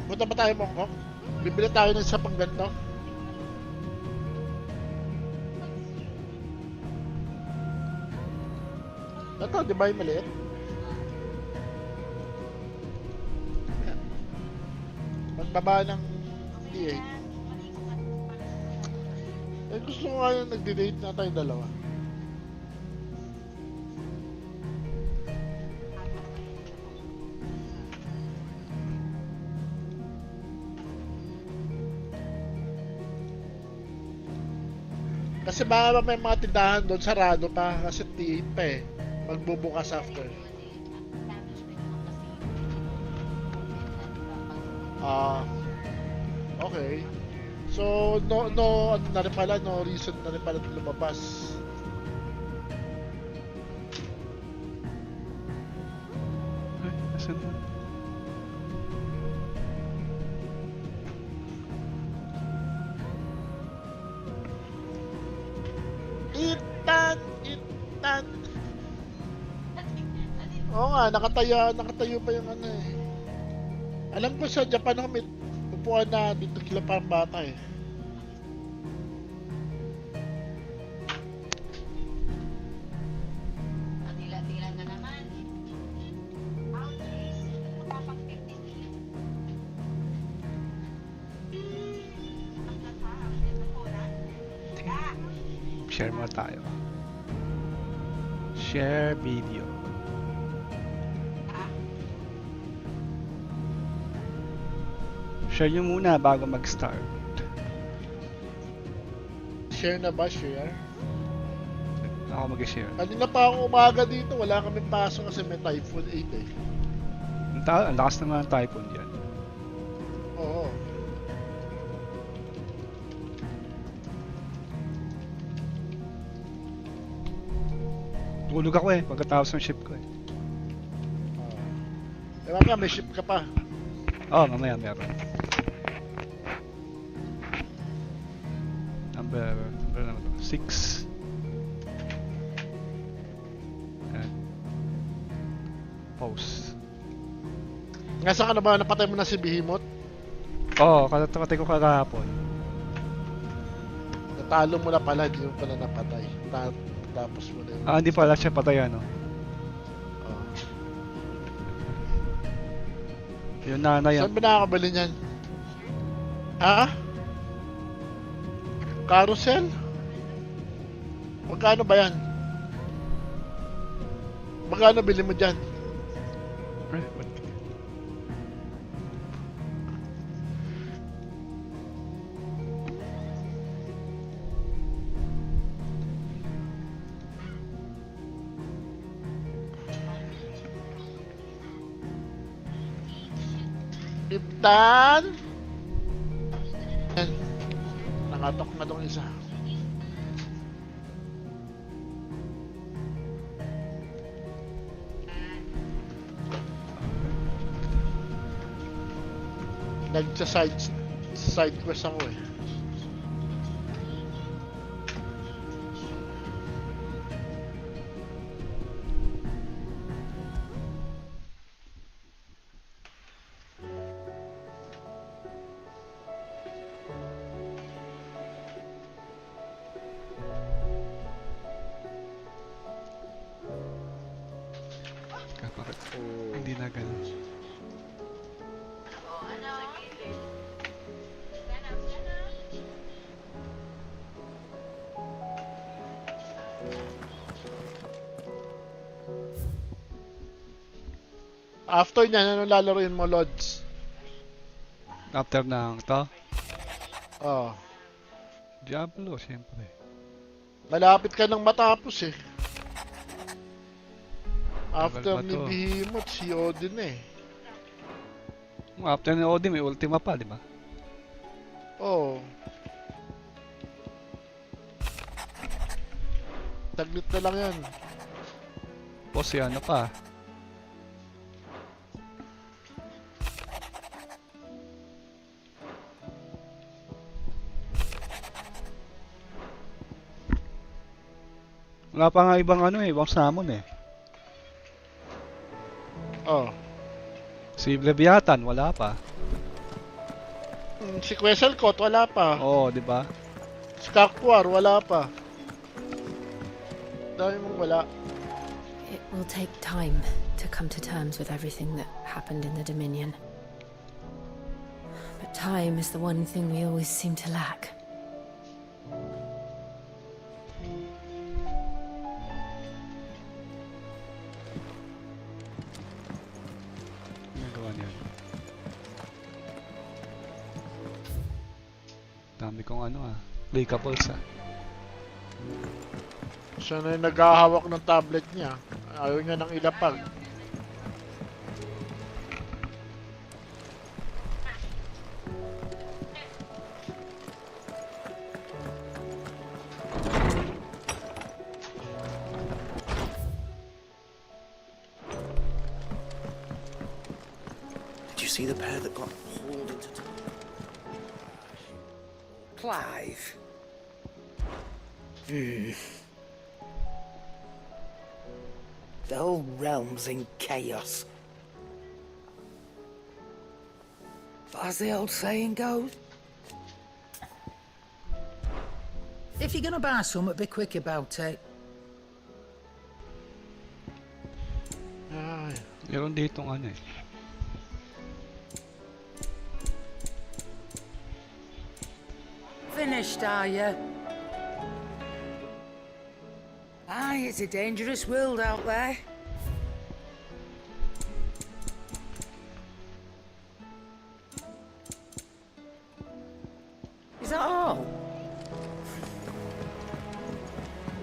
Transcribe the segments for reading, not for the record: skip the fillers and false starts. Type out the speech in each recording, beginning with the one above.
Punta ba tayo Mongkok? Bibili tayo ng isa pang ganito. Ito, di ba yung maliit? Magbaba ng D8. Eh gusto ko nga yung nag-date na tayo dalawa. Kasi baka may mga tindahan doon sarado pa kasi T8 pa eh. Magbubukas after. Okay. So, no ano na rin pala, no reason na rin pala lumabas. Ay, asan na? Itan! Oo nga, nakatayo pa yung ano eh. Alam ko sa Japan may upuan na dito kila parang bata eh. Tila-tila na naman. Share mo tayo. Share video. Share nyo muna bago mag-start. Share na ba? Share? Ako mag-share. Kanina pa ako umaga dito, wala kaming pasok kasi may typhoon 8 eh. Ang lakas naman ng typhoon dyan. Oo. Tulog ako eh, pagkatapos ng shift ko eh. Ewan ka, may ship ka pa. Oo, mamaya meron. Number naman to? 6. Ayan. Pause. Nasa ka na ba? Napatay mo na si Bahamut? Oo, katatapatay ko kagahapon. Natalo mo na pala, hindi mo pala napatay. Tapos mo na yun. Hindi pala siya patay ano. Yung nanay Saan ba nakakabili niyan? Ha? Carousel? Magkano ba yan? Magkano bili mo dyan? Iptan! Yan. Nangatok na tong isa. Nagsa-side quest ako eh. Hindi na ganun. After niyan, ano lalaroin mo, Lods? After ng to? Oh. Diablo, siyempre. Malapit ka nang matapos eh. After Level ni ba to? Bahamut, si Odin eh. After ni Odin, may ultima pa, di ba? Oo. Taglit na lang yan. Tapos si ano pa? Wala pa nga ibang ano eh, ibang summon eh. Oh. Si Leviathan, wala pa. Si Quesalcott, wala pa. Oo, di ba? Si Kakwar, wala pa. Dami mong wala. It will take time to come to terms with everything that happened in the Dominion. But time is the one thing we always seem to lack. Ginagawa niya. Dami kong clickables Siya na yung naghahawak ng tablet niya. Ayaw niya nang ilapag. Did you see the pair that got hauled into... Clive? The whole realm's in chaos. But as the old saying goes... If you're gonna buy something, be quick about it. Ay. Meron ditong Finished, are you? Aye, it's a dangerous world out there. Is that all?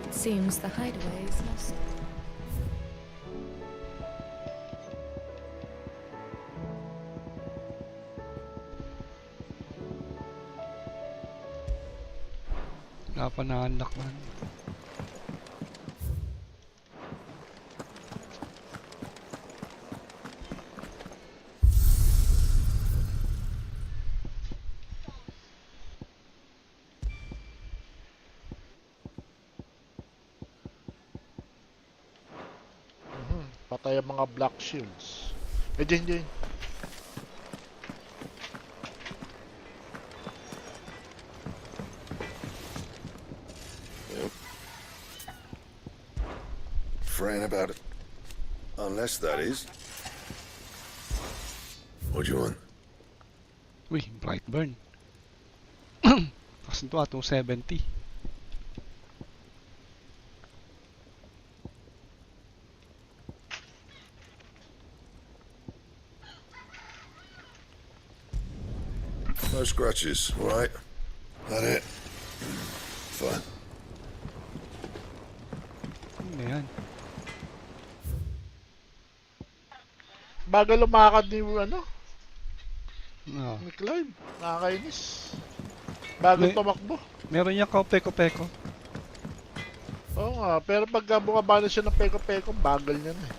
It seems the hideaway is lost. Wala pa na-unlock man. Patay ang mga black shields. Diyan. Fretting about it. Unless that is. What do you want? Uy, bright burn. Kasi ito 270. No scratches, alright? That it? Fine. Ano yan? Bagal lumakad ni No. ni Clive. Nakakainis. Bagal tumakbo. Meron niyang peko-peko. Oo nga, pero pag bumaba na siya ng peko-peko, bagal niya na eh.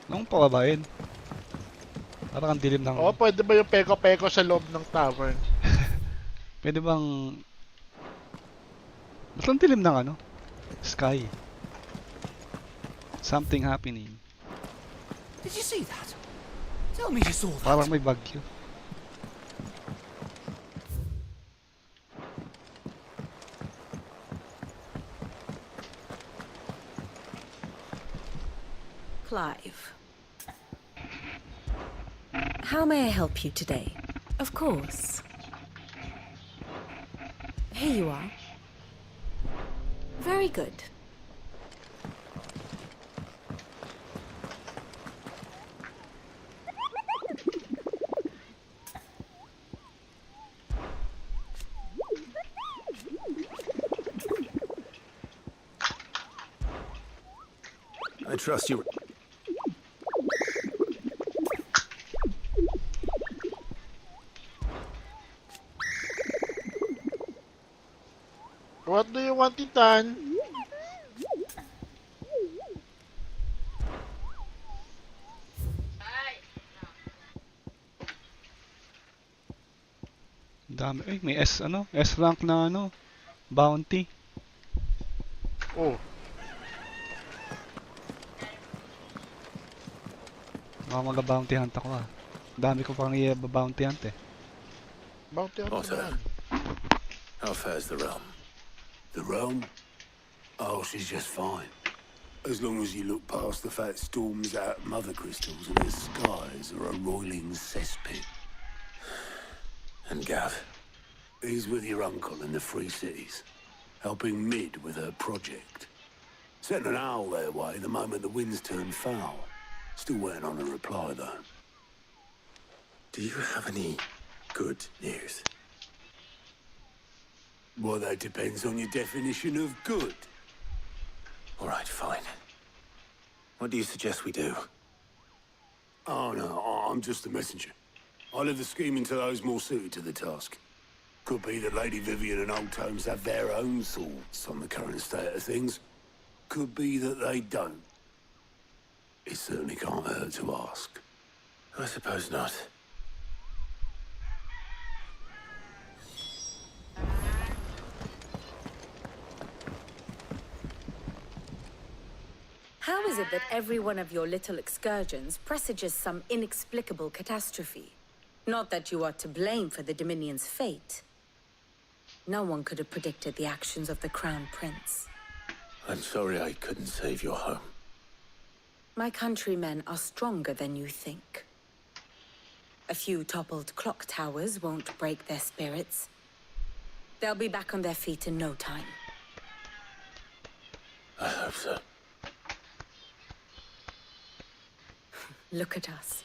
Nung pababain. Parang ang dilim ng... Oo, pwede ba yung peko-peko sa loob ng tavern? Pwede bang... Mas ang dilim ng sky. Something happening. Did you see that? Tell me you saw that. Parang may bagyo. Clive. How may I help you today? Of course. Here you are. Very good. I trust you. What do you want, Titan? Dami. Ay, may S rank na bounty. Oh, Mga mag-bounty hunt ako ah. Dami ko pang i-bounty hunt eh. Bounty hunt Otter. naman. How fares the realm? The realm? Oh, she's just fine. As long as you look past the fat storms out at mothercrystals and the skies are a roiling cesspit. And Gav, he's with your uncle in the Free Cities, helping Mid with her project. Sent an owl their way the moment the winds turned foul. Still waiting on a reply, though. Do you have any good news? Well, that depends on your definition of good. All right, fine. What do you suggest we do? Oh, no, I'm just a messenger. I'll leave the scheming to those more suited to the task. Could be that Lady Vivian and Old Tomes have their own thoughts on the current state of things. Could be that they don't. It certainly can't hurt to ask. I suppose not. How is it that every one of your little excursions presages some inexplicable catastrophe? Not that you are to blame for the Dominion's fate. No one could have predicted the actions of the Crown Prince. I'm sorry I couldn't save your home. My countrymen are stronger than you think. A few toppled clock towers won't break their spirits. They'll be back on their feet in no time. I hope so. Look at us.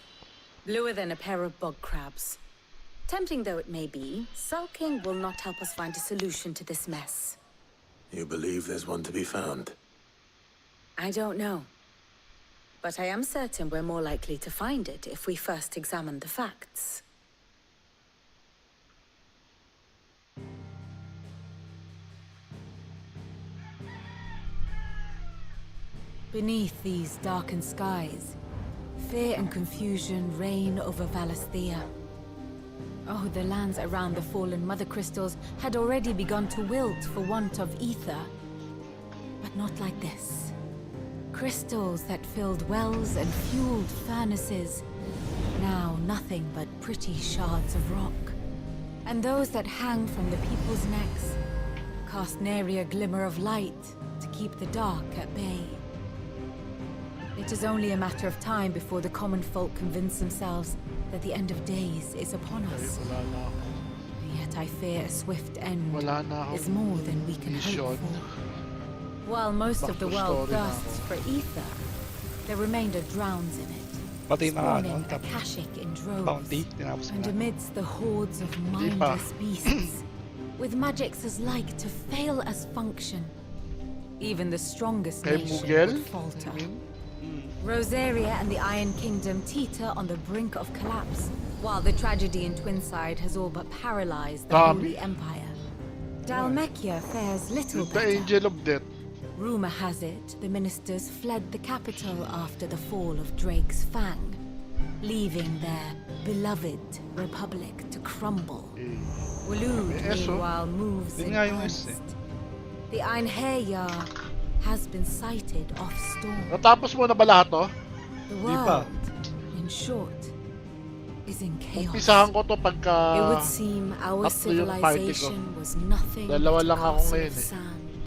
Bluer than a pair of bog crabs. Tempting though it may be, sulking will not help us find a solution to this mess. You believe there's one to be found? I don't know. But I am certain we're more likely to find it if we first examine the facts. Beneath these darkened skies, fear and confusion reign over Valisthea. Oh, the lands around the fallen mothercrystals had already begun to wilt for want of ether. But not like this. Crystals that filled wells and fueled furnaces. Now nothing but pretty shards of rock. And those that hang from the people's necks cast nary a glimmer of light to keep the dark at bay. It is only a matter of time before the common folk convince themselves that the end of days is upon us. Yet I fear a swift end is more than we can hope for. While most of the world thirsts for ether, the remainder drowns in it, Pati mga spawning Akashic in droves. And amidst the hordes of mindless beasts, with magics as like to fail as function, even the strongest nation would falter. Rosaria and the Iron Kingdom teeter on the brink of collapse, while the tragedy in Twinside has all but paralyzed the Holy Empire. Dhalmekia fares little better. The Angel of Death. Rumor has it the ministers fled the capital after the fall of Drake's Fang, leaving their beloved republic to crumble. Waloed, meanwhile, moves in earnest. The Einherjar has been sighted off storm. Natapos mo na ba lahat to? The world, in short, is in chaos. Umpisahan ko to pagka It would seem our civilization was nothing but Dalawa a lang ako castle ngayon of eh. sand,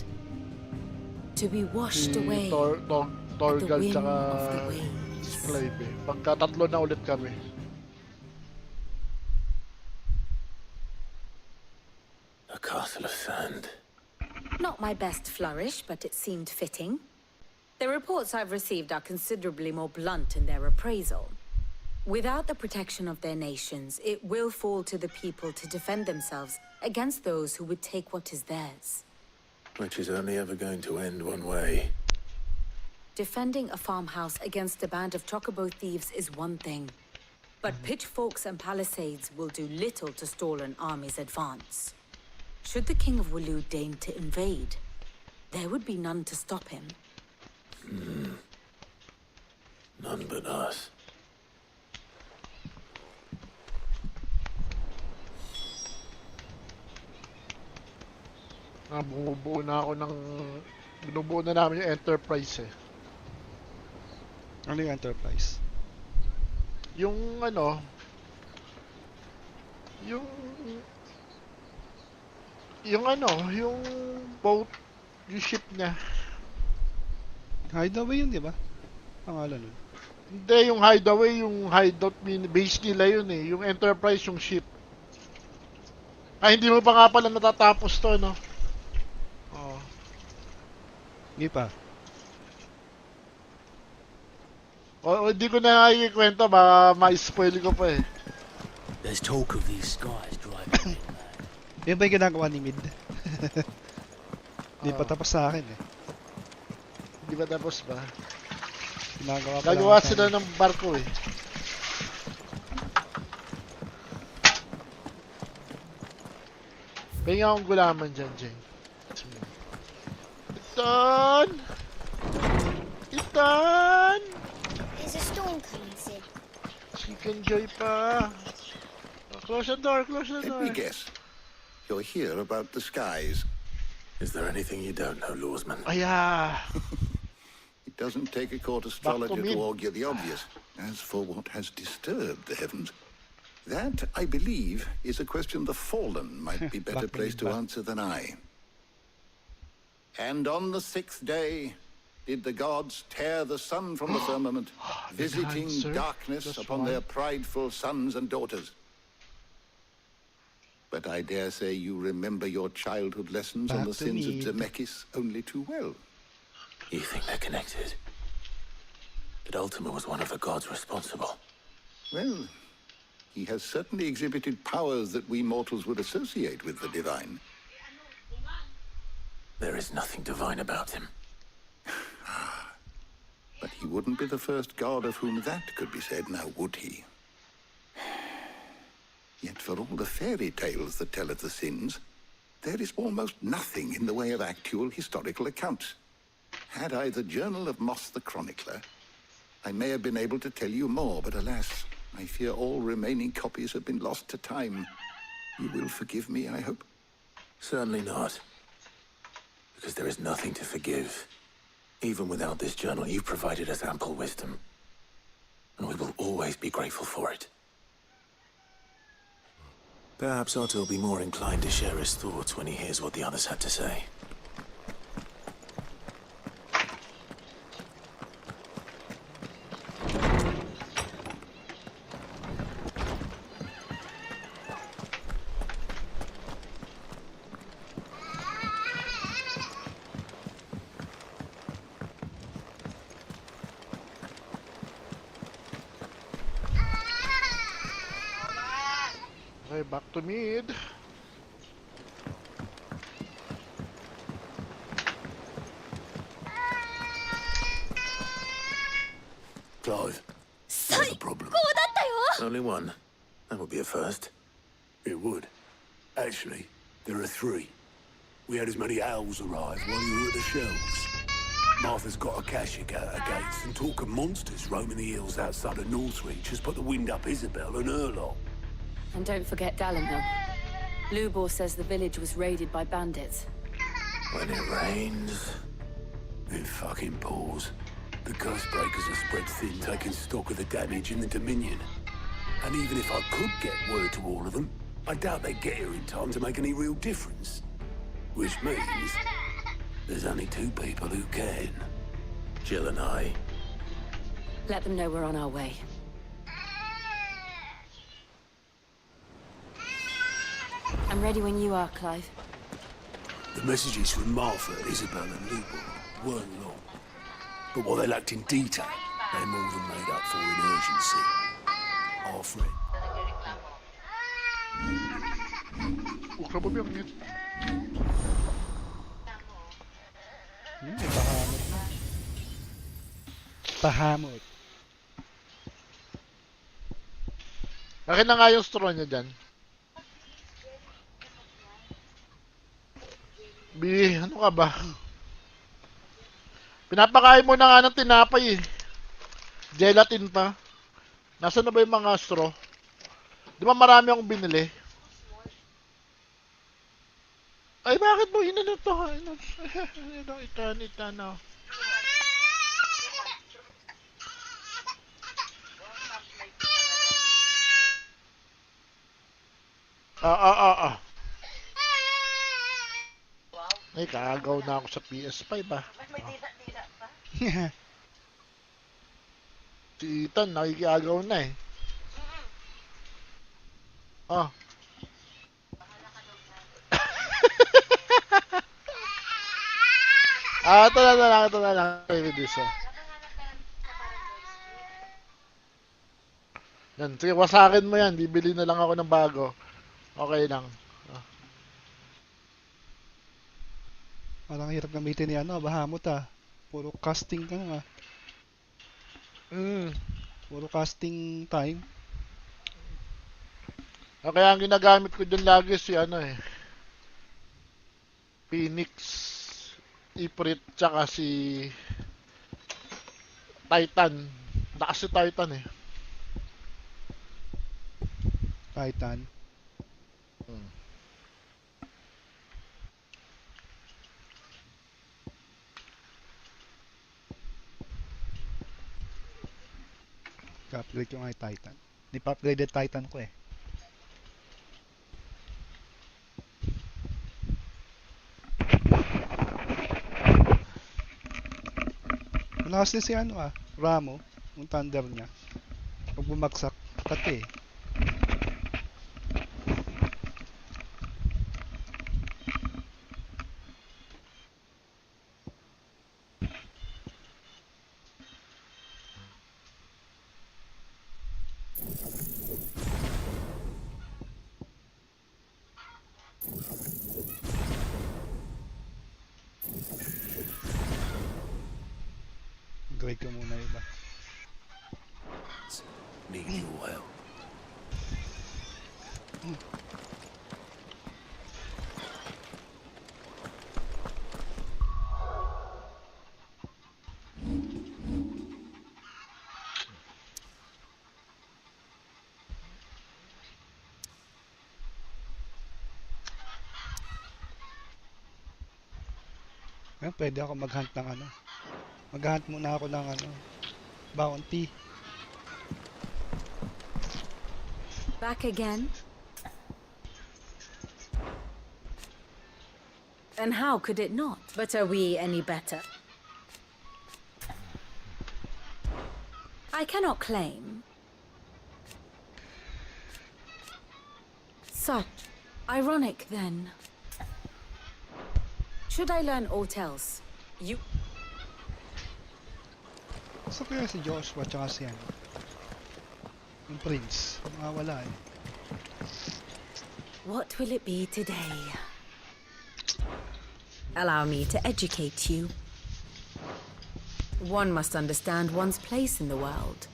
to be washed away Torgal whim tsaka of the waves. Clive eh. Pagka tatlo na ulit kami. A castle of sand. Not my best flourish, but it seemed fitting. The reports I've received are considerably more blunt in their appraisal. Without the protection of their nations, it will fall to the people to defend themselves against those who would take what is theirs. Which is only ever going to end one way. Defending a farmhouse against a band of chocobo thieves is one thing. But pitchforks and palisades will do little to stall an army's advance. Should the King of Waloed deign to invade, there would be none to stop him. None but us. Bumubuo na ako ng... Binubuo na namin yung Enterprise eh. Ano yung Enterprise? Yung ano, yung yung boat, yung ship niya. Hideaway yun, di ba? Pangalan nun. Hindi, yung hideaway, yung hideout base nila yun eh. Yung Enterprise, yung ship. Ay, hindi mo pa nga pala natatapos to, no? Oh. Hindi pa. O, hindi ko na ikikwento, baka ma-spoil ko pa eh. There's talk of these skies driving in, man. Yun ba yung ginagawa ni Mid? Hindi pa tapos sa akin eh. Hindi ba tapos ba? Ginagawa pa lang Gagawa sa sila akin. ng barko eh. Pahinga akong gulaman dyan, Jeng. Itan! Itan! There's a storm coming, Sid. Chicken Joy pa. Oh, close the door, close the Let door. me guess. You're here about the skies. Is there anything you don't know, Lawsman? Aya! It doesn't take a court astrologer mid. to argue the obvious. As for what has disturbed the heavens, that, I believe, is a question the Fallen might be better Back to placed mid to ba? answer than I. And on the 6th day did the gods tear the sun from the firmament, visiting answer. darkness Just upon one. their prideful sons and daughters. But I dare say you remember your childhood lessons on Back the to sins of mid. Zemeckis only too well. You think they're connected? That Ultima was one of the gods responsible. Well, he has certainly exhibited powers that we mortals would associate with the divine. There is nothing divine about him. But he wouldn't be the first god of whom that could be said, now would he? Yet for all the fairy tales that tell of the sins, there is almost nothing in the way of actual historical accounts. Had I the Journal of Moss the Chronicler, I may have been able to tell you more, but alas, I fear all remaining copies have been lost to time. You will forgive me, I hope? Certainly not. Because there is nothing to forgive. Even without this journal, you've provided us ample wisdom. And we will always be grateful for it. Perhaps Otto will be more inclined to share his thoughts when he hears what the others had to say. Okay, back to mid. Clive, there's a problem. Only one. That would be a first. It would. Actually, there are three. We had as many owls arrive while you were at the shelves. Martha's got a cashier out of gates, and talk of monsters roaming the hills outside of Northreach has put the wind up Isabel and her lot. And don't forget Dalimil. Lubor says the village was raided by bandits. When it rains... It fucking pours. The curse breakers are spread thin, taking stock of the damage in the Dominion. And even if I could get word to all of them, I doubt they'd get here in time to make any real difference. Which means there's only two people who can. Jill and I... Let them know we're on our way. I'm ready when you are, Clive. The messages from Martha, Isabel and Lubor weren't long. But what they lacked in detail, they more than made up for in urgency. Our friend. Huwag ka ba yung mute? May Bahamut na. Bahamut. Akin na nga yung straw niya dyan. Ano ka ba? Pinapakain mo na nga ng tinapay eh. Gelatin pa. Nasaan na ba yung mga straw? Di ba marami akong binili? Ay, bakit mo inano to? Itan. Ah. Ay, kagaw na ako sa PS5 ah. Si Ethan, nakikagaw na eh. Ah. Ito na lang. With this, oh. Yan, sige, wasakin mo yan. Bibili na lang ako ng bago. Okay lang. Ah. Parang hirap gamitin ni ano, Bahamut ah. Puro casting ka nga. Mm. Puro casting time. Kaya ang ginagamit ko dyan lagi si ano eh. Phoenix, Ifrit, tsaka si Titan. Lakas si Titan eh. Titan. Hmm. Ka-upgrade ko nga yung Titan. Di pa upgraded Titan ko eh. Malakas din si ano ah, Ramo. Yung thunder niya. Pag bumagsak, kate eh. Upgrade ko muna iba. Need your help. Ngayon, pwede ako mag-hunt ng ano. Mag-hunt muna ako ng ano, bounty. Back again? And how could it not? But are we any better? I cannot claim. So, ironic then. Should I learn aught else? You... Gusto ko si Joshua tsaka si ano. Yung prince. Wala eh. What will it be today? Allow me to educate you. One must understand one's place in the world.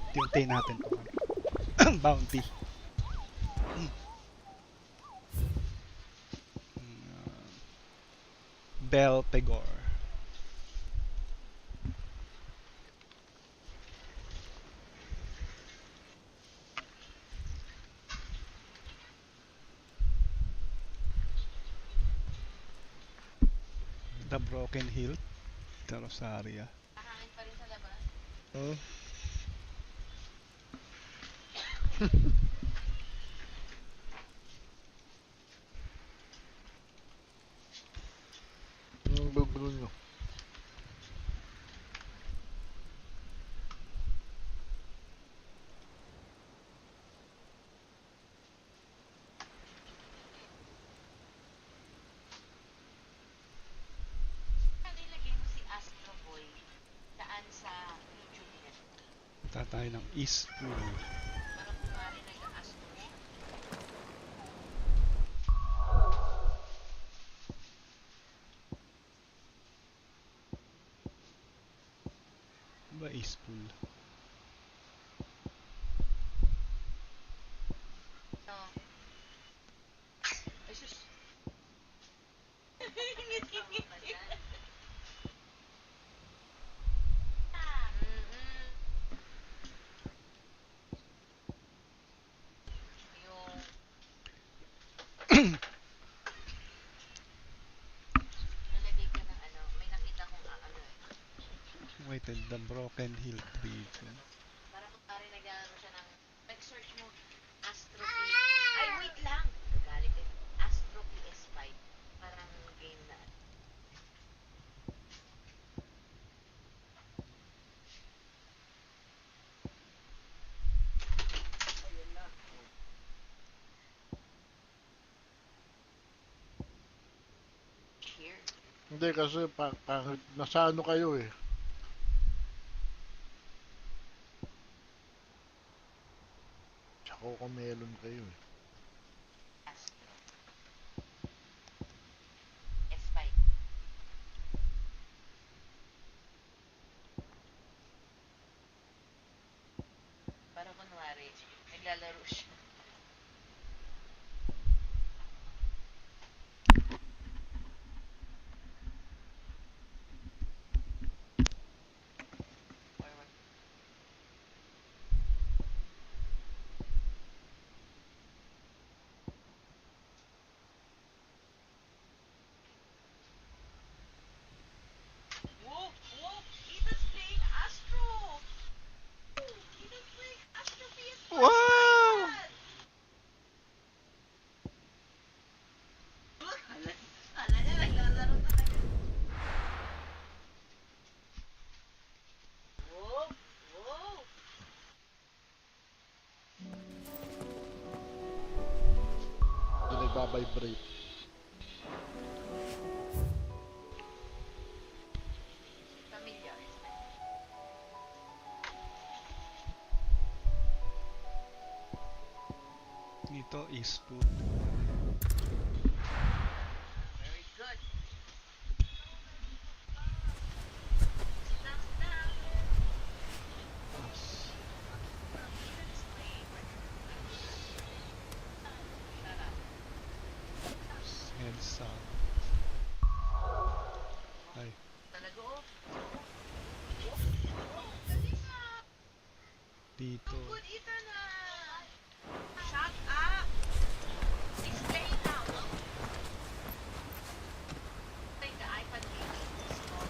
Tintay natin to. Bounty. Bell Pegor. The Broken Hill. The Rosaria. Oh. Gulo nyo. Punta tayo ng East Pool. Ba East Pool? Detected the Broken Hill region. Para kunwari nag-ano siya ng, nag-search mo, Astro P. Ay, wait lang! Nagalit eh. Astro PS5. Parang game na. Ayun na. Here. Hindi kasi nasa ano kayo eh. Tsaka kung melon kayo eh. Astro. S5. Para kunwari, naglalaro siya. Forward. Whoa! Whoa! Ethan's playing Astro! Ethan's playing Astro PS5! Wow! Look! Ala niya, naglalaro talaga. Whoa! Whoa! Hindi nagbabibrate. Familiar. Dito is food. Very good. Sit down, sit down. Ethan's playing. Shut up. Heads up. Ay, Talaga oh. dito. Good Ethan Shut up. Explain now. Take the iPad mini. Small.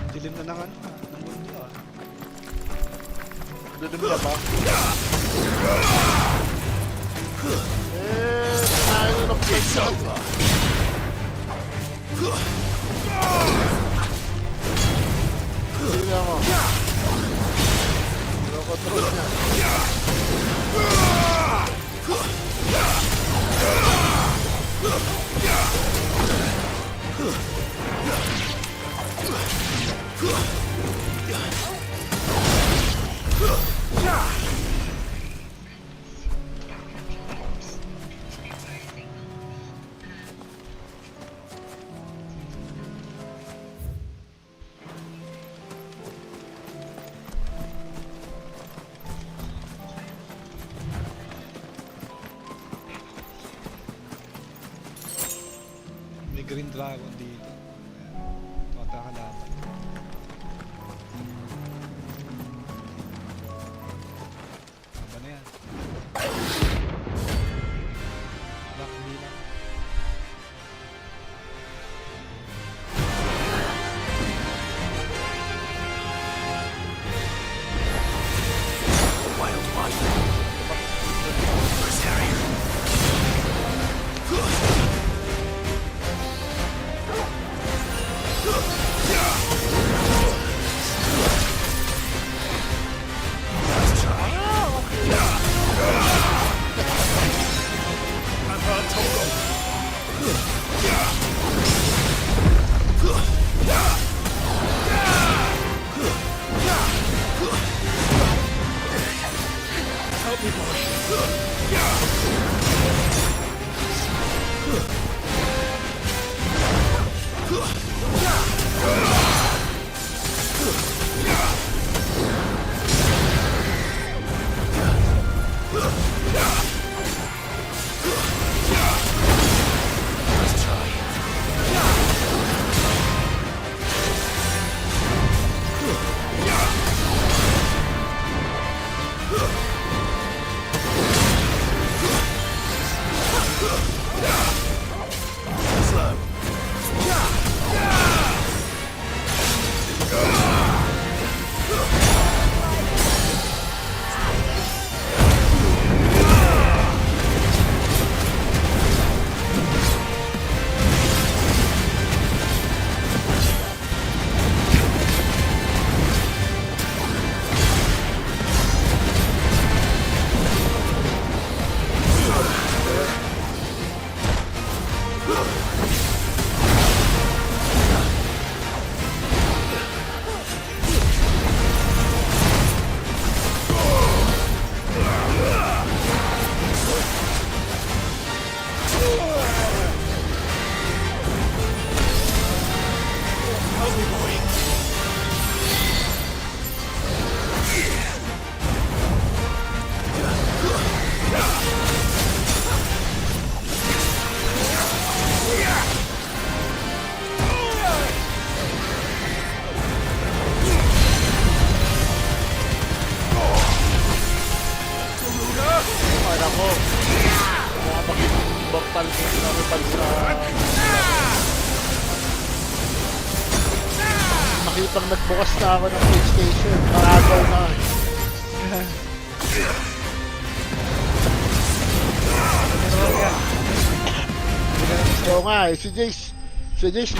Dilim na ng ano ng mundo ah. Dilim na ba? Pinahin na ng pizza. Hindi na mo. Control niya. May green dragon dito. Tota ka naman. Tama na yan. Black bilang. Wild one. First Harrier. nagbukas na ako ng PlayStation, nakagaw na. Oo nga eh, si Jace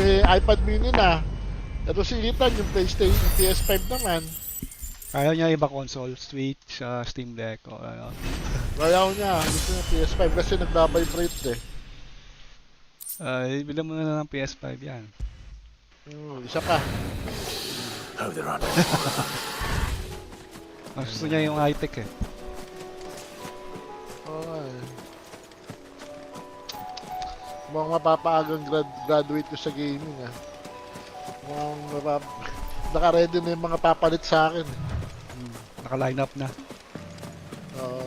may iPad mini na. Pero si Ethan yung PlayStation, yung PS5 naman. Ayaw niya iba console, Switch, Steam Deck, o ano. Ayaw niya, gusto niya PS5 kasi nagbabibrate eh. Bilang mo na lang ng PS5 yan. Isa pa. Oh, there are no. Mas gusto niya yung high-tech eh. Oo eh. Mukhang mapapaagang graduate ko sa gaming ah. Mukhang naka-ready na yung mga papalit sa akin. Naka-line up na. Oo.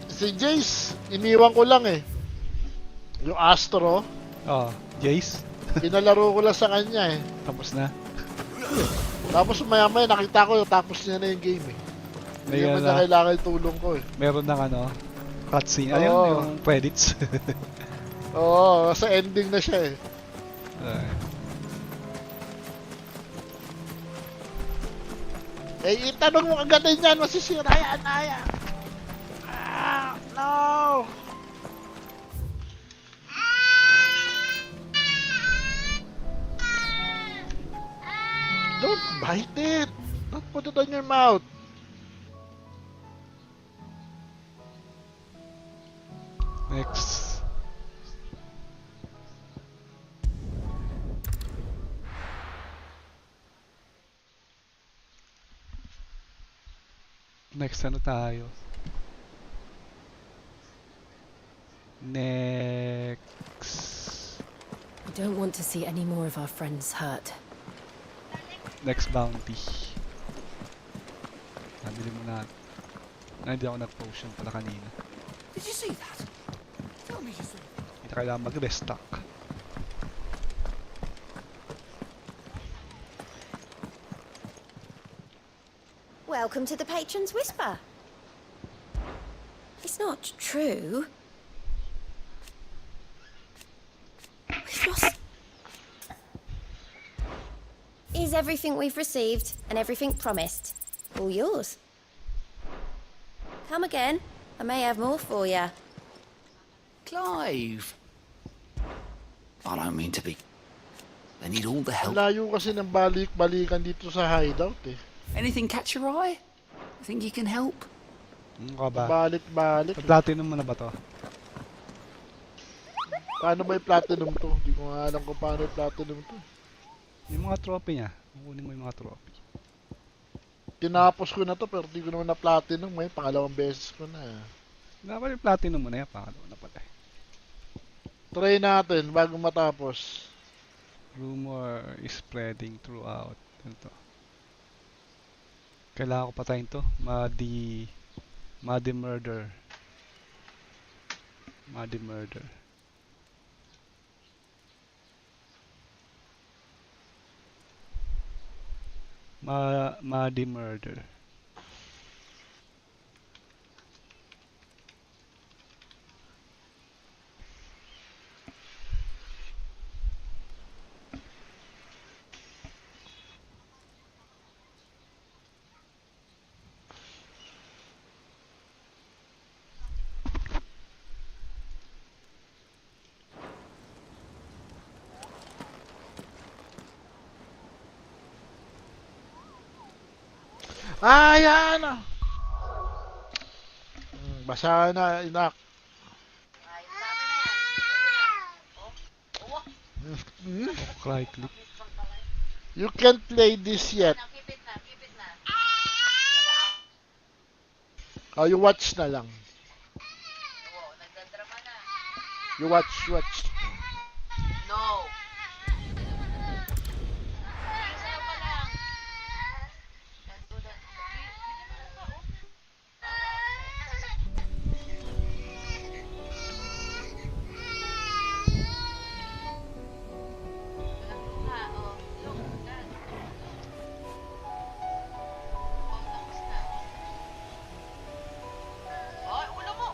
Si Jace, iniwan ko lang eh. Yung Astro, Jace. pinalaro ko lang sa kanya eh. Tapos na. Tapos maya-maya nakita ko tapos niya na yung game eh. Hindi Ayan naman niya na. kailangan yung tulong ko eh. Meron ng ano, cutscene. Ayun, Oo. yung credits. Oo, sa ending na siya eh. Itanong mo agad yan, masisira yan, Aya. No! Don't bite it! Don't put it on your mouth! Next. Next ano tayo? Next. We don't want to see any more of our friends hurt. Next bounty. Nabili mo na. Hindi ako nag-potion pala kanina. Did you see that? Tell me you saw it. Hindi kailangan mag-restock. Welcome to the Patron's Whisper. It's not true. We've lost... Is everything we've received and everything promised all yours? Come again. I may have more for you. Clive. I don't mean to be. They need all the help. Layo kasi ng balik-balikan dito sa hideout eh. Anything catch your eye? Think you can help? Ano ka ba? Balik-balik. Platinum mo na ba to? Paano ba yung platinum to? Hindi ko nga alam kung paano yung platinum to. Yung mga trophy niya. Kukunin mo yung mga trophy. Tinapos ko na to pero hindi ko naman na platinum. May pangalawang beses ko na. Dapat yung platinum mo na yan. Pangalawa na pala eh. Try natin bago matapos. Rumor is spreading throughout. Ano to? Kailangan ko patayin to. Muddy murder. Muddy murder. Muddy murder. Ah, yan! Basa na, inak. Ay, tama na yan. Pwede na. Oh, Cry click. You can't play this yet. keep it na, keep it na. Oh, you watch na lang. Oo, nagdadrama na. You watch. No. Sayo ka lang. Ganto na. Bigyan mo lang ka, oh. Walang luha, oh. Look, gan. Oh, tapos na. Ay, ulo mo.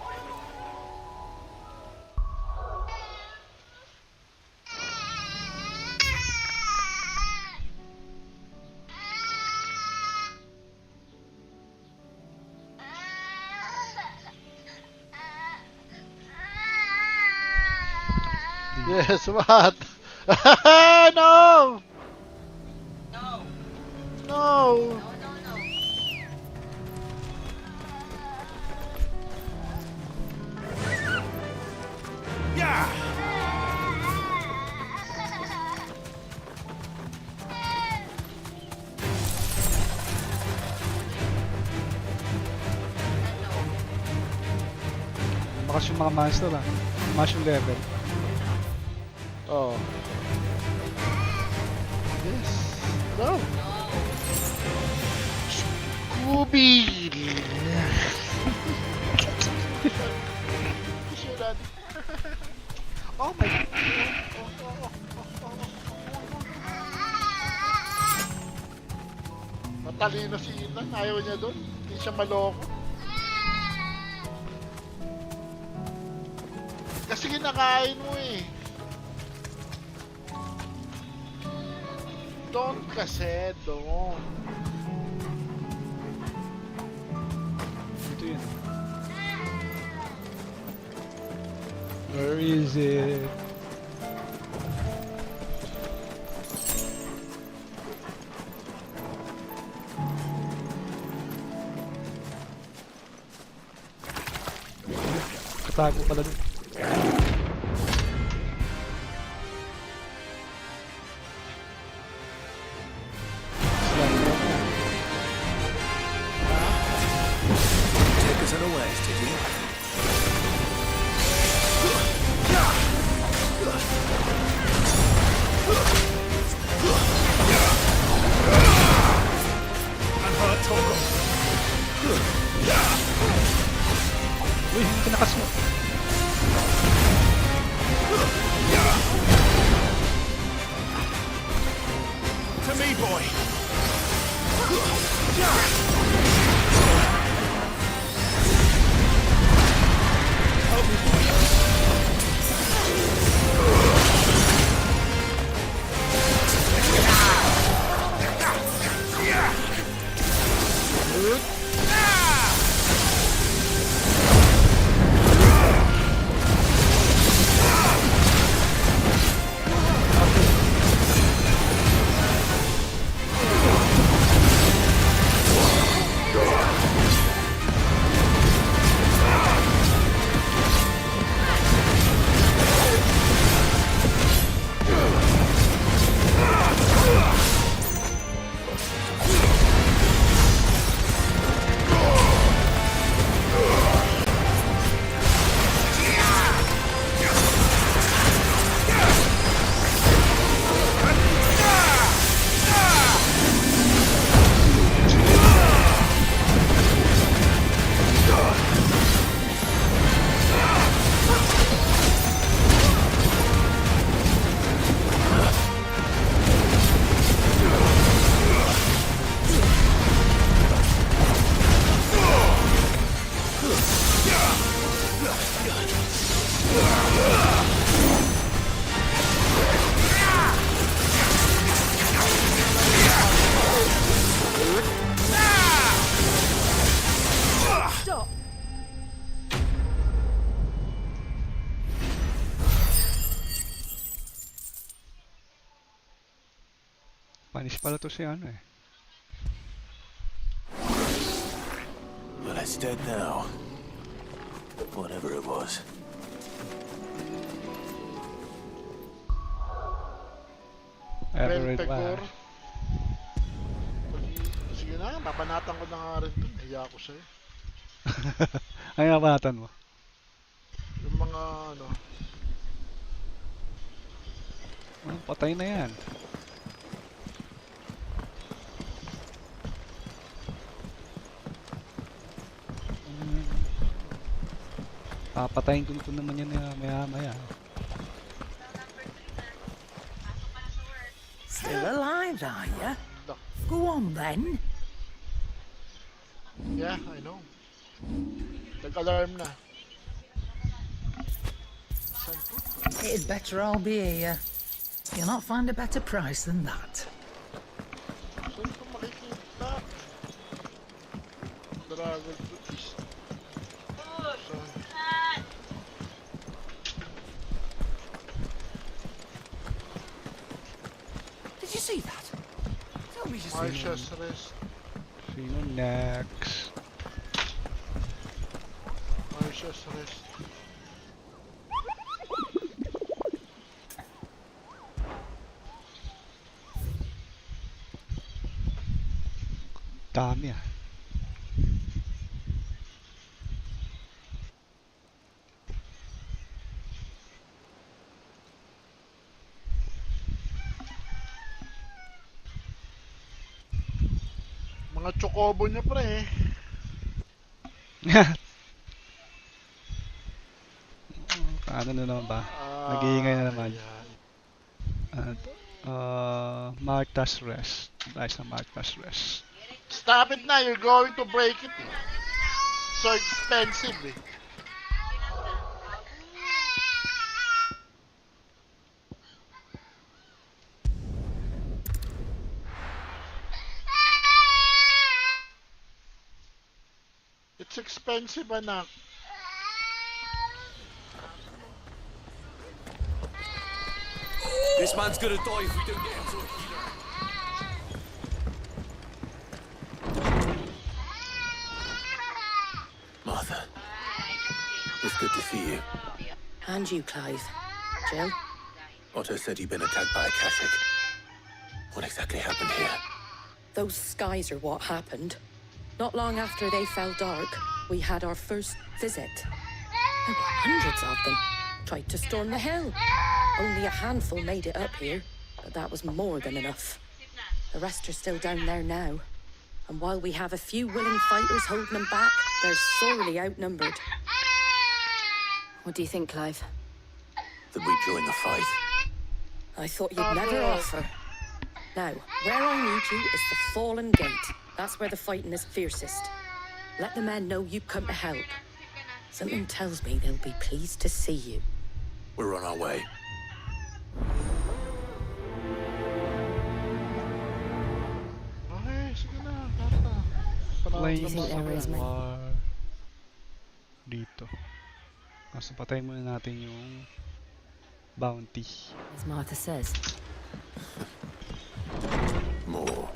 Yes, what? No! No. No! No, no, no. Makas yung mga monster ah. Mas yung level. Oh. Yes. No! Scooby! Oh my God. Matalino si Ethan. Ayaw niya doon. Hindi siya maloko. Kasi kinakain mo eh. Don't kasi, don't. Ito yun. Where is it? Katago pala dun. Take us unawares, did you? Uy, hindi tinakas mo. To me, boy. Panis pala to si ano eh. Well, it's dead now. Whatever it was. Everett Belpegor. ba? Sige na, papanatan ko na nga rin ito. Hiya ako sa'yo. Ay, napanatan mo. Yung mga ano. Oh, patay na yan. Papatayin ko ito naman yan maya-maya. Still alive, are you? Go on then. Yeah, I know. Nag-alarm na. Saan po? It'd better all be here. You'll not find a better price than that. Saan ko makikita? Dragon Fruit is... Saan? Marsha's Rest. Sino next? Marsha's Rest. Dami ah. Mga chocobo niya pre. Ano na naman ba? Nag-iingay na naman. Ayan. At, Martha's Rest. Dahil sa Martha's Rest. Stop it na, you're going to break it. So expensive eh. It's expensive, anak. This man's gonna die if we don't get him to a healer. Martha, it's good to see you. And you, Clive. Jill? Otto said you'd been attacked by a Kashyyyk. What exactly happened here? Those skies are what happened. Not long after they fell dark, we had our first visit. There were hundreds of them. Tried to storm the hill. Only a handful made it up here, but that was more than enough. The rest are still down there now. And while we have a few willing fighters holding them back, they're sorely outnumbered. What do you think, Clive? That we join the fight. I thought you'd never offer. Now, where I need you is the Fallen Gate. That's where the fighting is fiercest. Let the men know you've come to help. Something tells me they'll be pleased to see you. We're on our way. Okay, sige na. Basta. Flame you think there is, man? War. Dito. Kaso patayin muna natin yung bounty. As Martha says. More.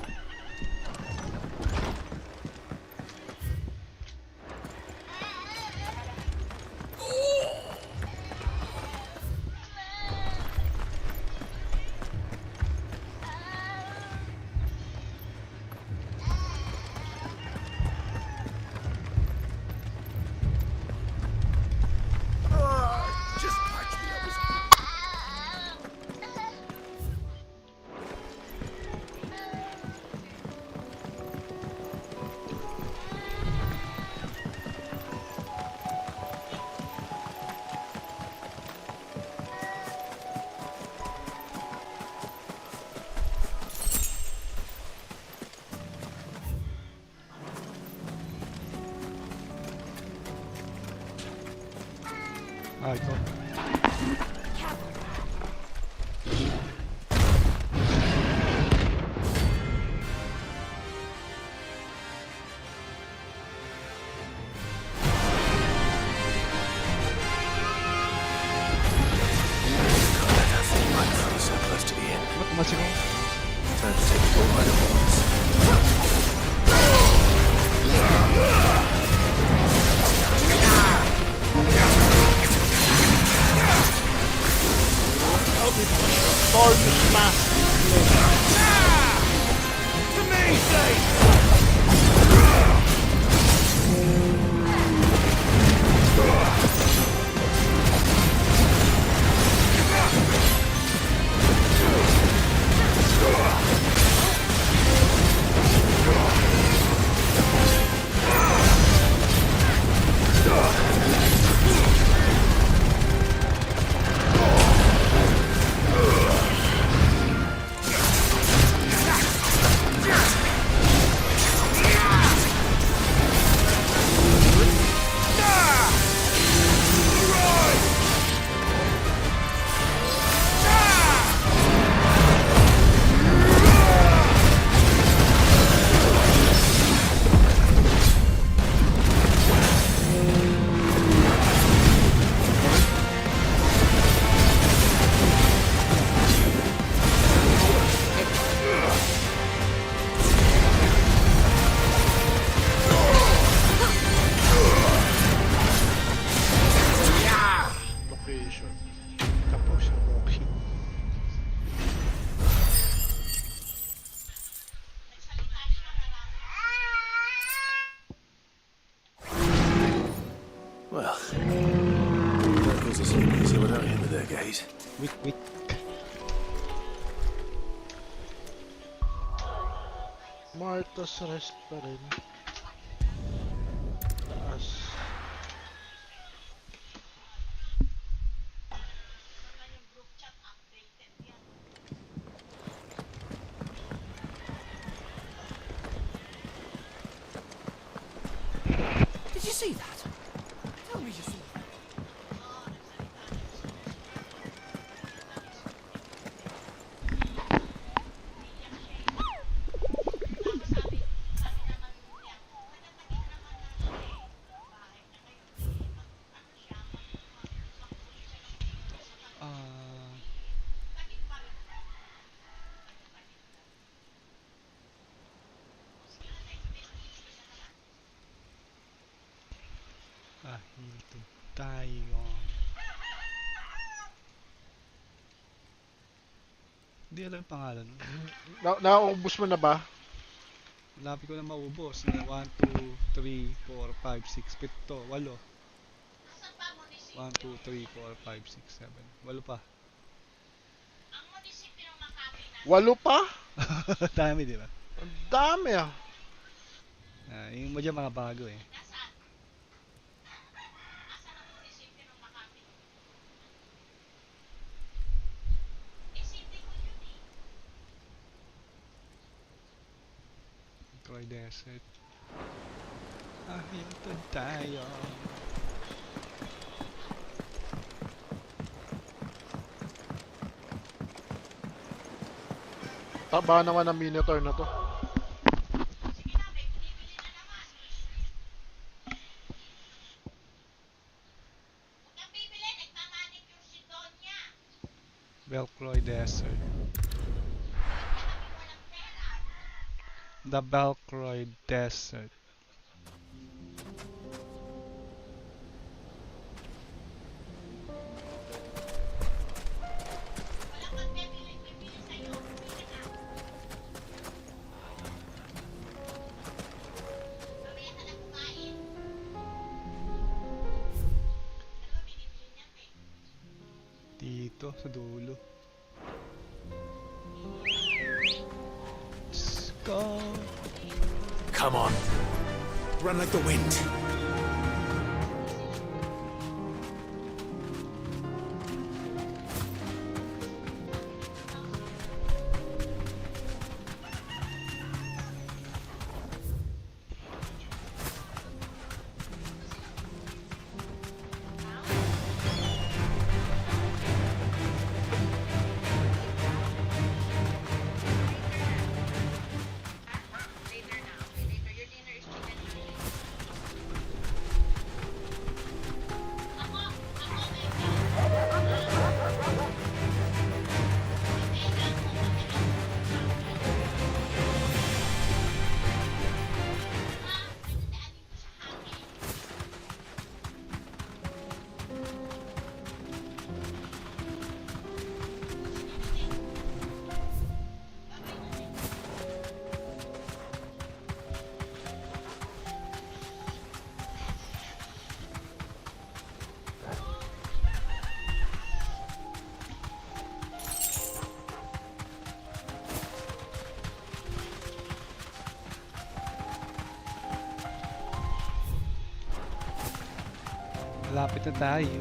Just patch me up. Ah, ito. So close to the end. Ba't masigaw? Time to take the bull by the horns. please. Wik wik. Martha's Rest pa rin. Taas. Did you see that? Tell me you saw that. Ito tayo. Hindi alam yung pangalan. Naubos mo na ba? Lapit ko na maubos. 1, 2, 3, 4, 5, 6, 7, 8. 1, 2, 3, 4, 5, 6, 7. 8 pa. Walo pa? Dami, di ba? Ang dami ah. Yung mo dyan mga bago eh. Troy Desert. Ito tayo. Taba naman ang Minotaur na to. Belcroy Desert. The Belcroy Desert. Dito sa dulo. Let's go. Come on. Run like the wind. Malapit na tayo.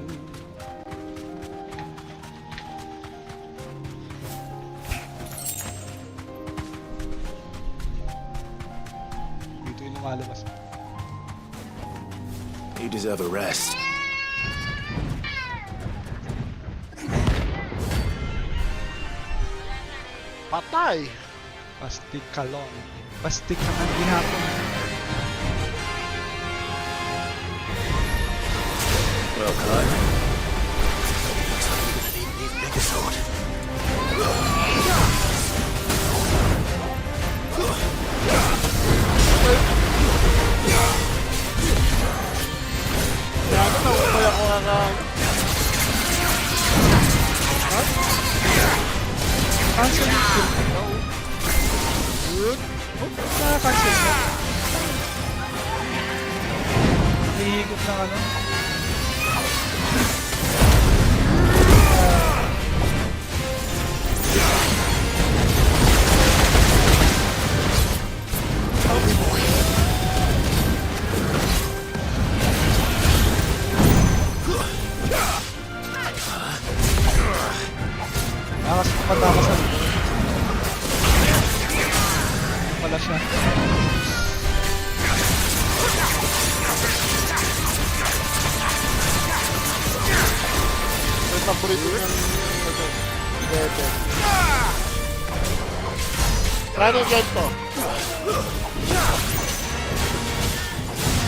Dito yung lumalabas. You deserve a rest. Patay! Pastik kalon. Pastik ka ng gihapon. Well, Clive. Looks like we're gonna need an even bigger sword. Gago na upay ako nga. Cancel yung kill ko. Good. Oh, nakakancel na. Nahihigot lang ano. pala siya. May paborito ng level. Paano yung ganito?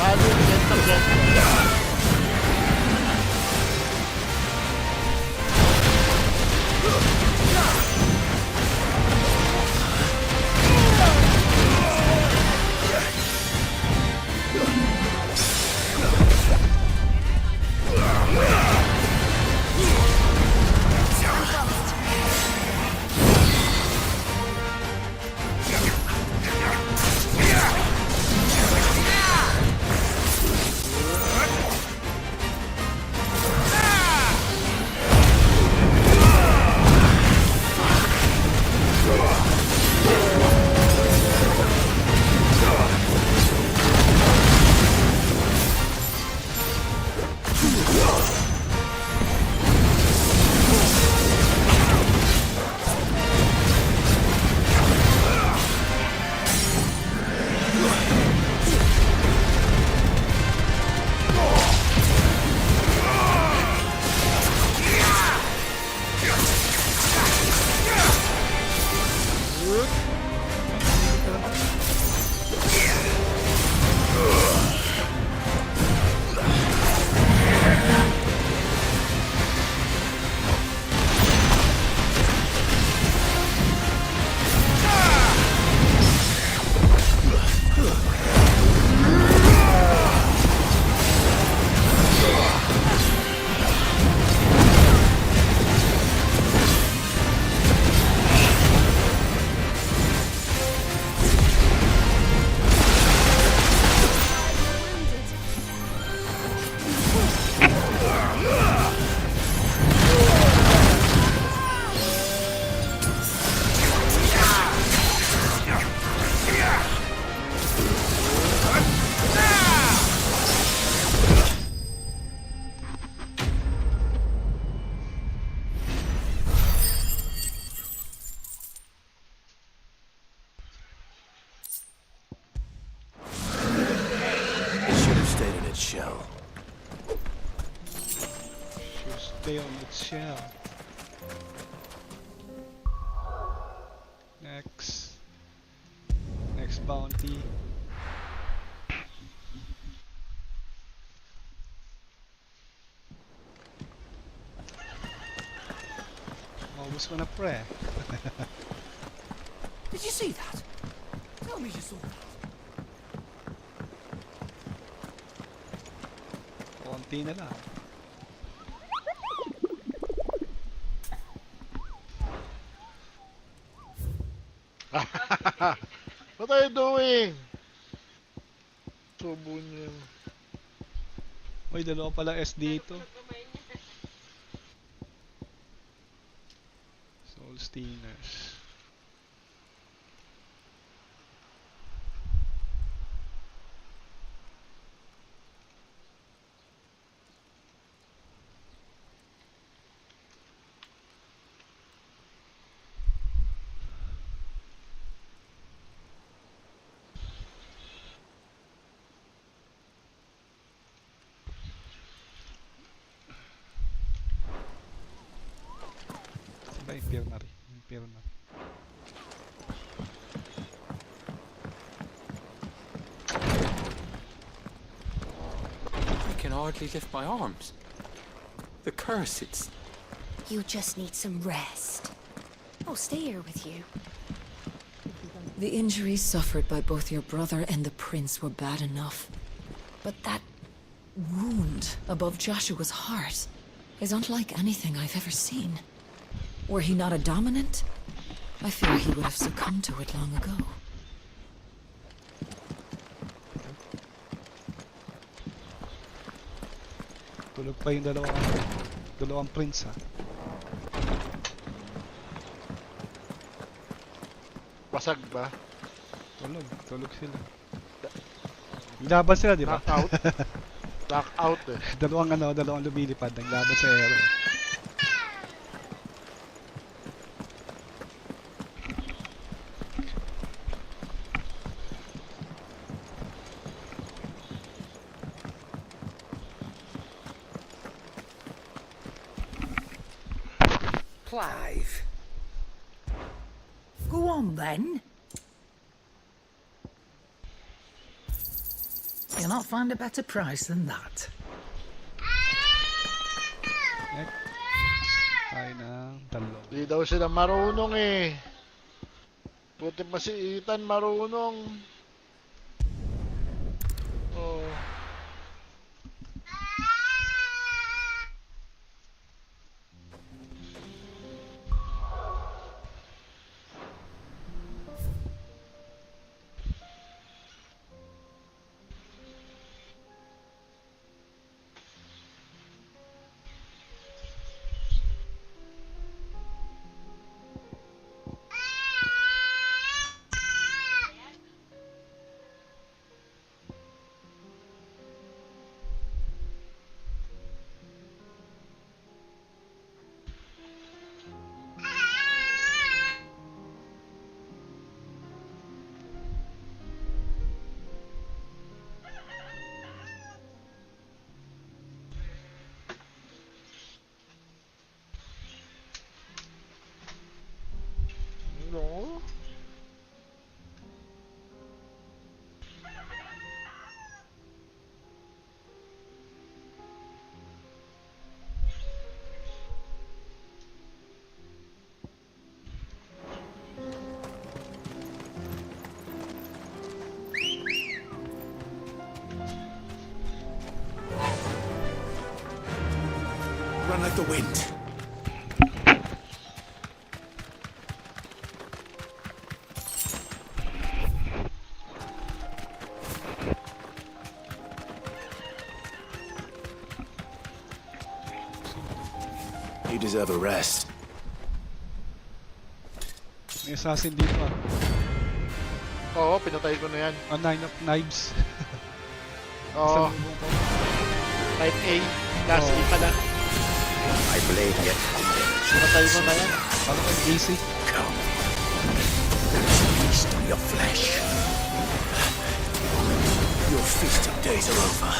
Paano yung ganito? Shell. Should stay on its shell. Next bounty. Always gonna pray. Did you see that? Tell me you saw that. Konti na lang. What are you doing? Subo niya. Uy, dalawa pala S dito. Soul Stingers. Infirmary. I can hardly lift my arms. The curse, it's... You just need some rest. I'll stay here with you. The injuries suffered by both your brother and the prince were bad enough. But that wound above Joshua's heart is unlike anything I've ever seen. Were he not a dominant, I fear he would have succumbed to it long ago. Tulog pa yung dalawang prince ha. Basag ba? Tulog sila. Laban sila, di ba? Knockout. Knockout eh. dalawang lumilipad, naglaban sa aero. Clive. Go on then. You'll not find a better price than that. Ay na, talong. Di daw sila marunong eh. Buti pa si Ethan marunong. Oh. No. Run like the wind. You deserve a rest. May assassin dito ah. Oo, pinatay ko na yan. A 9 of knives. Oo. Type A. Class A pala. I blade yet. Pinatay ko na yan. Parang ang basic. Come. Feast on your flesh. Your feasting days are over.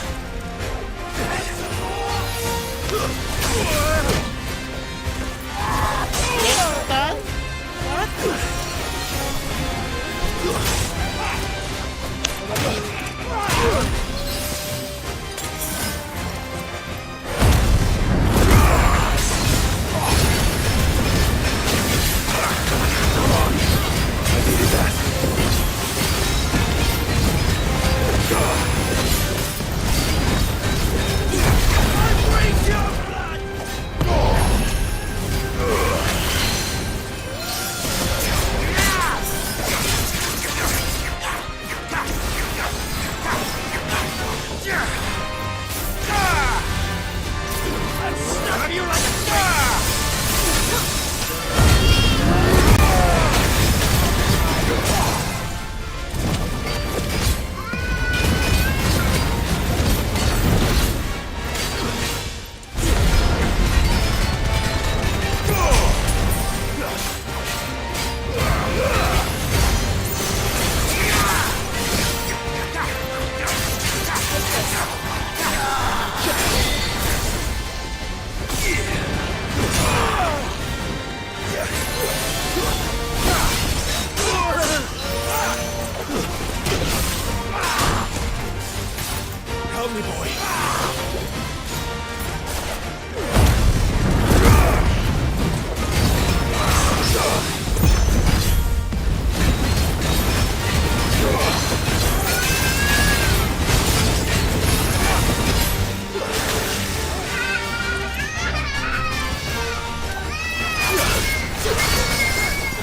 Help me, boy.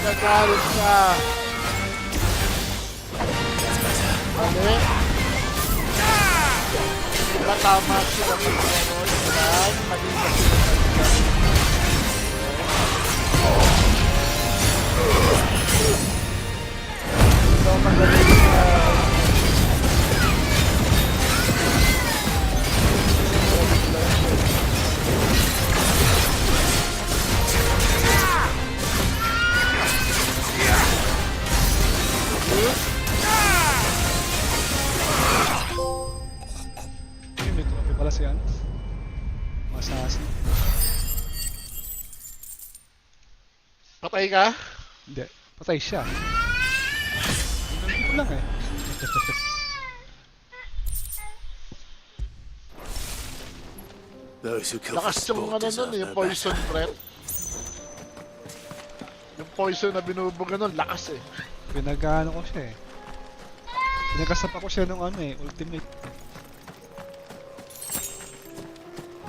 Nagalit ka. Ano eh? Diba tama sila mag-roll? Yan, mali ba sila ito magaling na. May trophy pala si ano. Assassin. Patay ka? Hindi. Patay siya. Hindi ko lang eh. Those who kill for Lakas yung sport ano nun, deserve yung no poison better. breath. Yung poison na binubuga nun, lakas eh. Pinagano ko siya eh. Pinagkasapa ko siya nung ano eh, ultimate.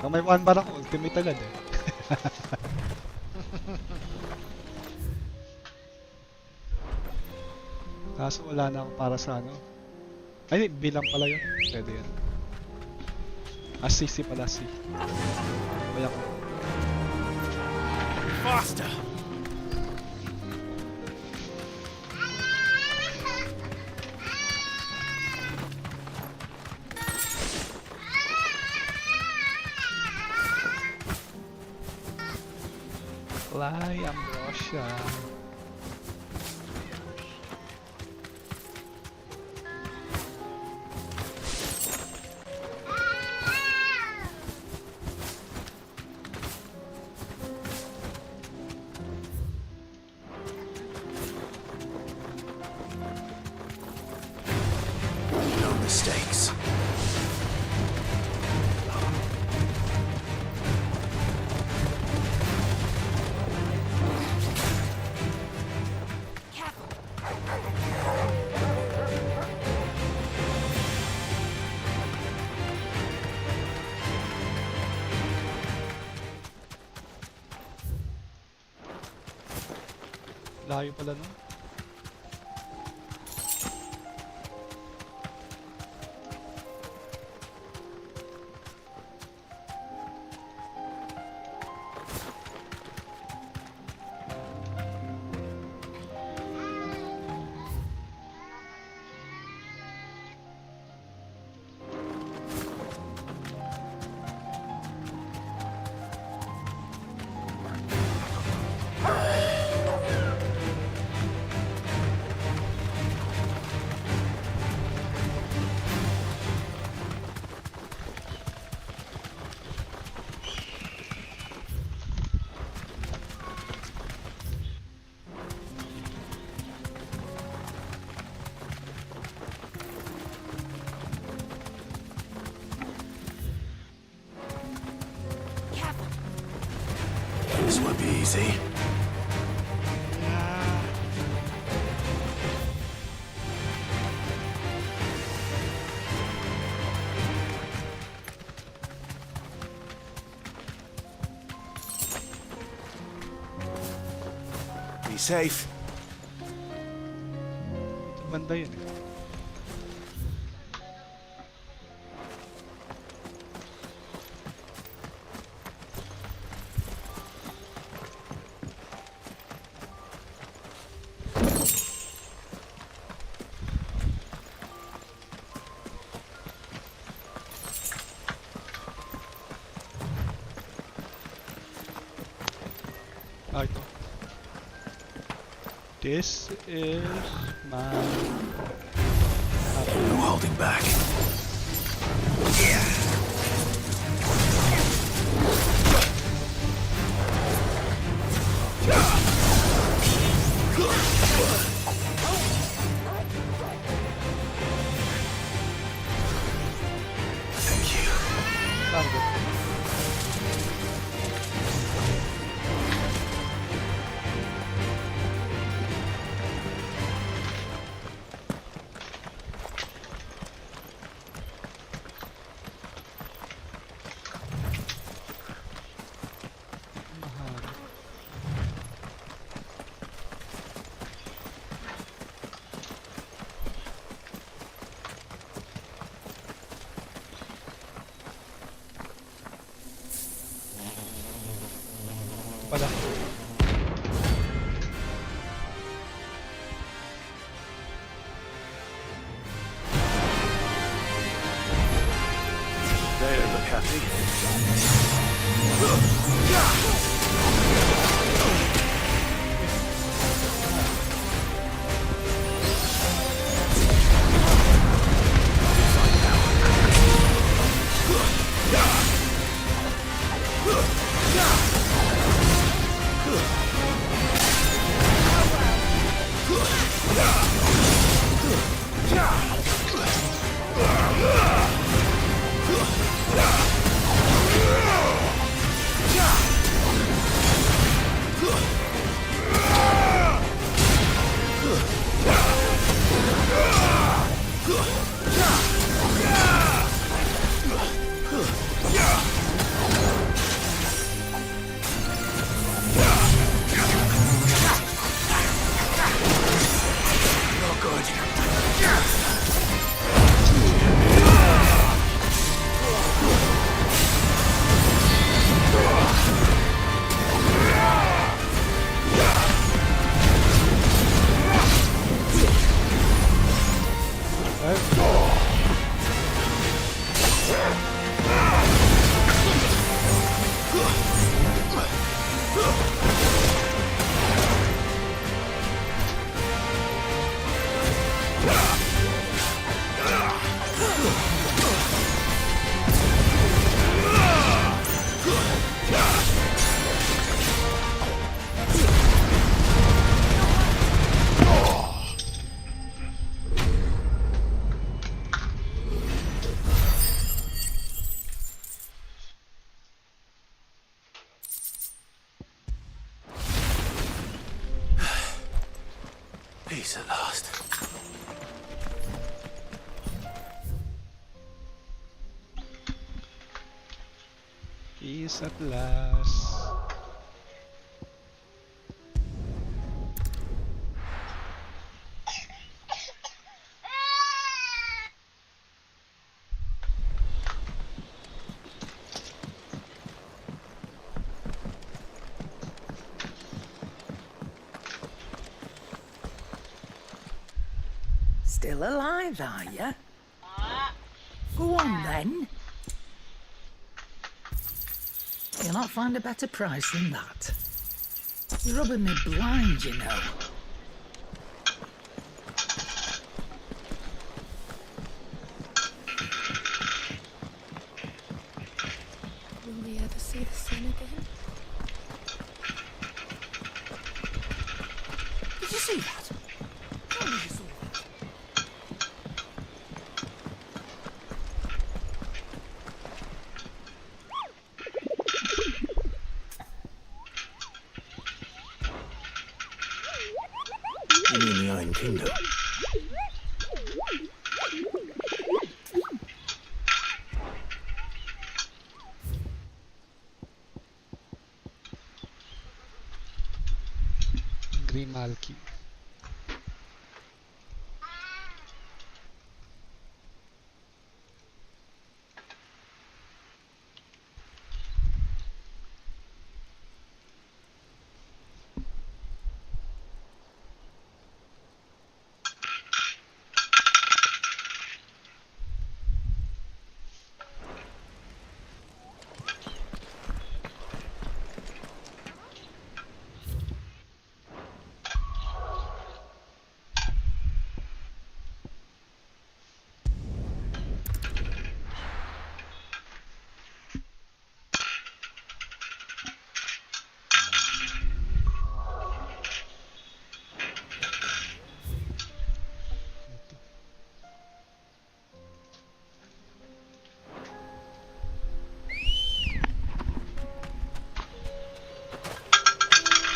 Kung may one bar ako, ultimate agad eh. Kaso wala na ako para sa ano. Ay, bilang pala yun. Pwede yun. CC pala, C. Kaya ko. Faster! Fly, Ambrosia. No mistakes. Layo pala nun. This won't be easy. Be safe. Banda yun eh. Ah, ito. This is my... No holding back. Thank you. Target. Pala. They don't look happy. Peace at last. Peace at last. Still alive, are you? Go on then. You'll not find a better price than that. You're rubbing me blind, you know. Will we ever see the sun again? Did you see that? Tell me you saw that. You mean the Iron Kingdom? Grimalki.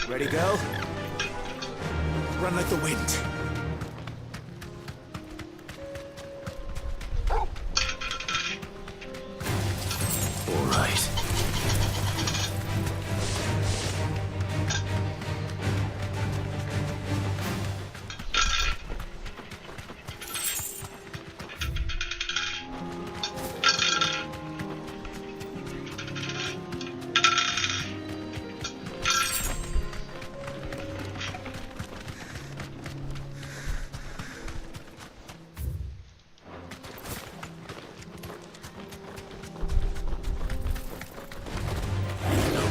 Ready, go? Run like the wind. All right.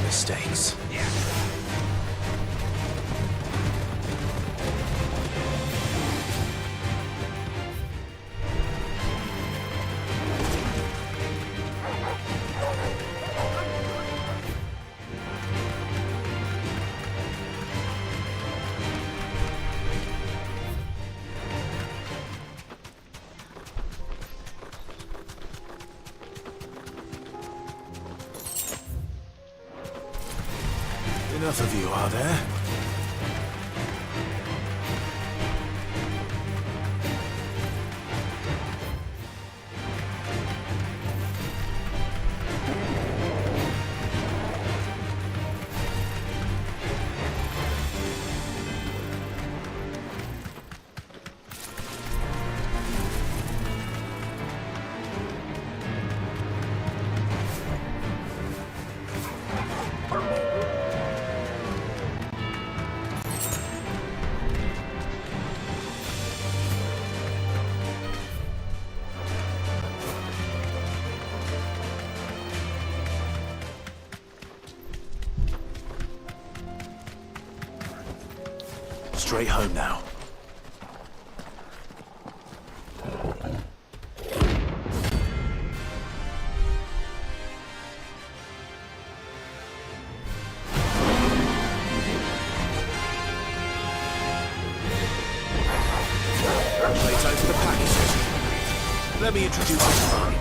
Mistakes. Yeah. Enough of you, are there? straight home now. Playtime for the packages. Let me introduce you to mine.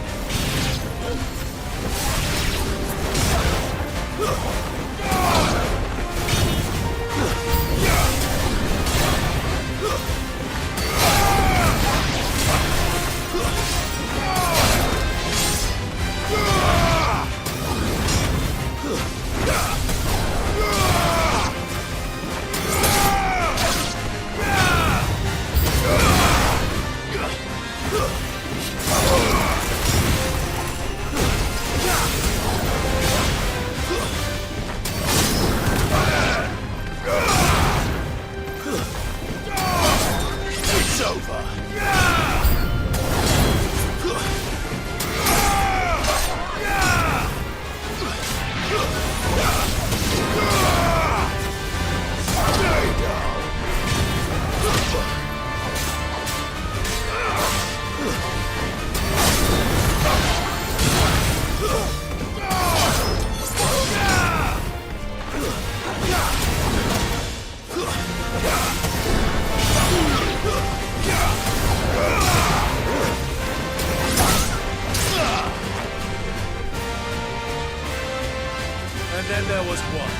And then there was one.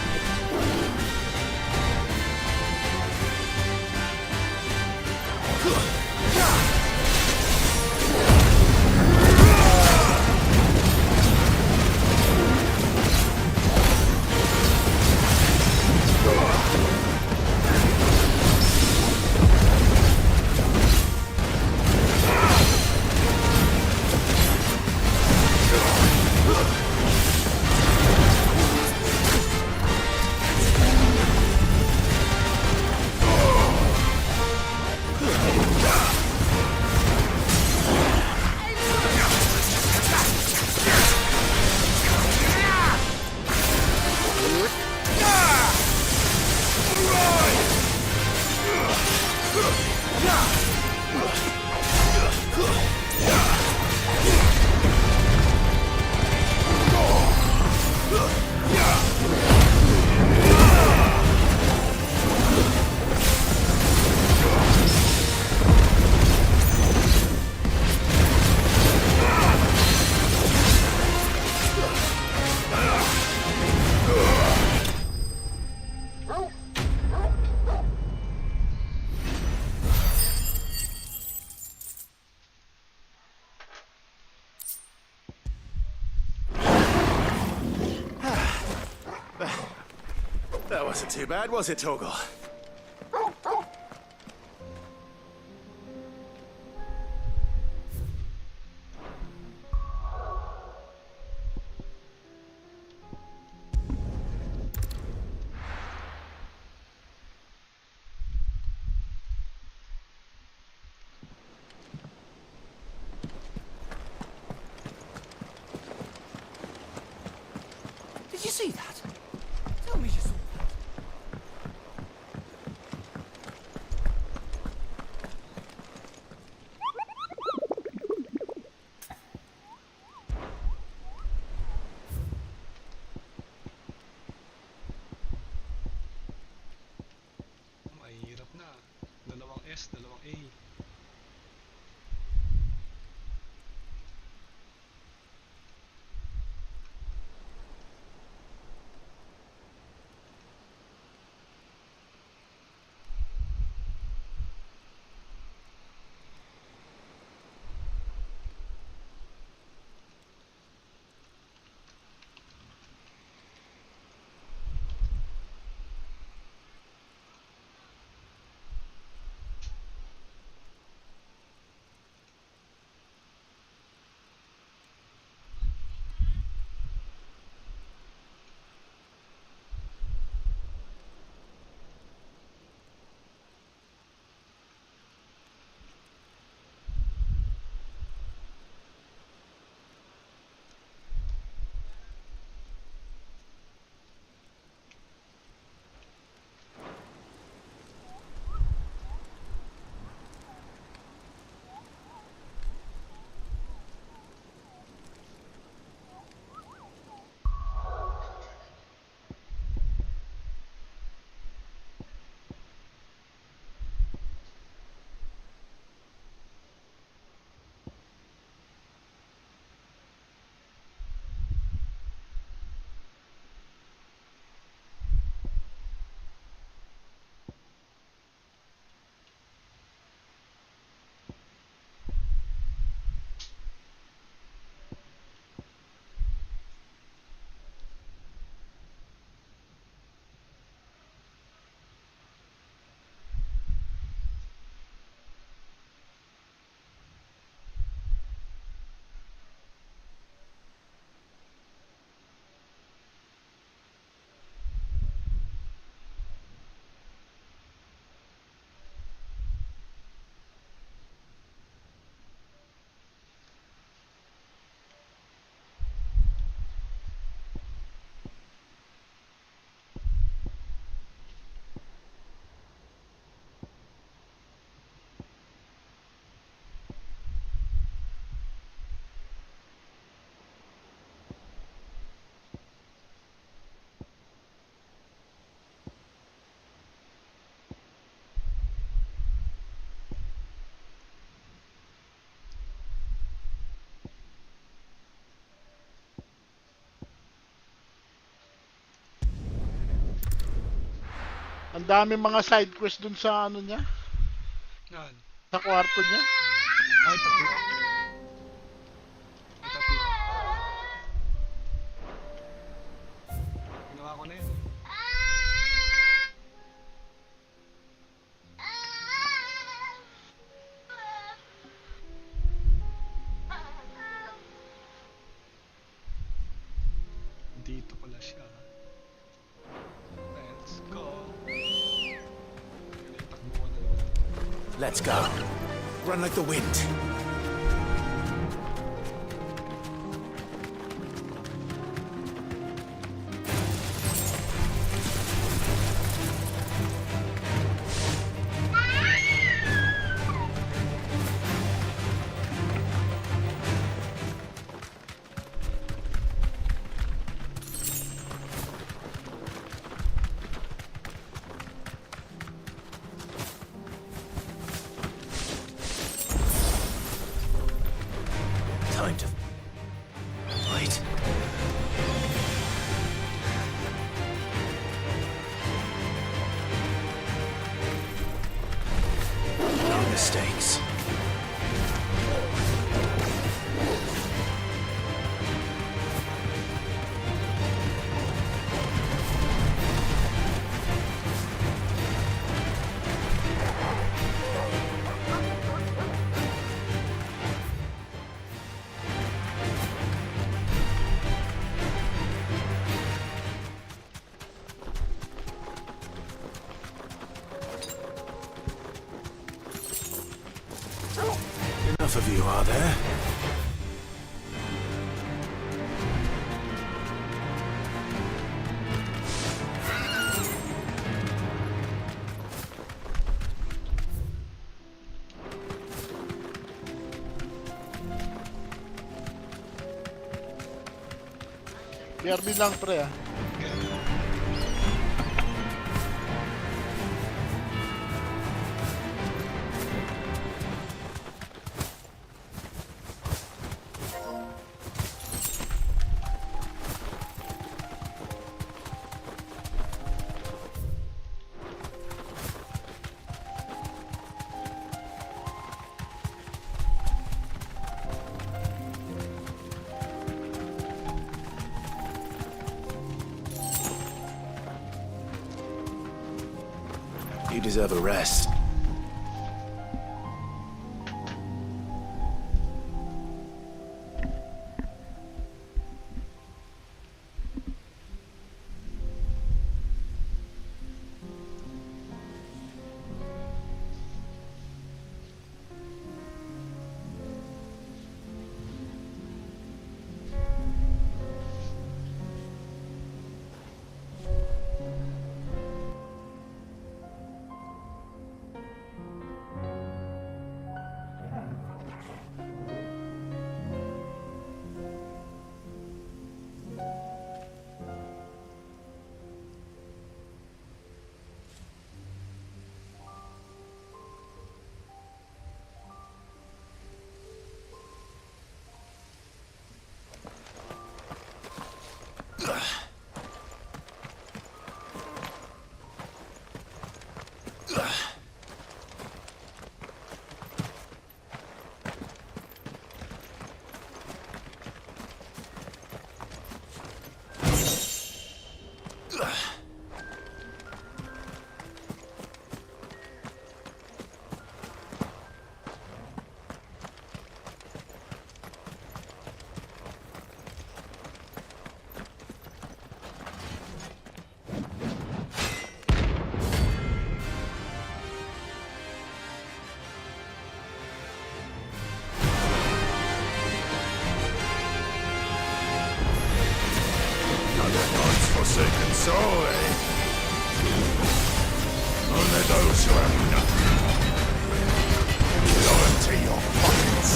That wasn't too bad, was it, Torgal? Did you see that? Tell me you saw that. Mahirap na. Dalawang S, dalawang A. Ang dami mga side quest dun sa ano niya, Yan. sa kwarto niya. Ay, tapi. Ay, tapi. Ginawa ko na yun. Dito pala siya. Let's go. Yun yung takbuhan na naman. Let's go. Run like the wind. Time to fight. No mistakes. Enough of you, are there? BRB lang pre ah. You deserve a rest. Forsaken soul, eh? Only those who have nothing. Loyalty your pockets.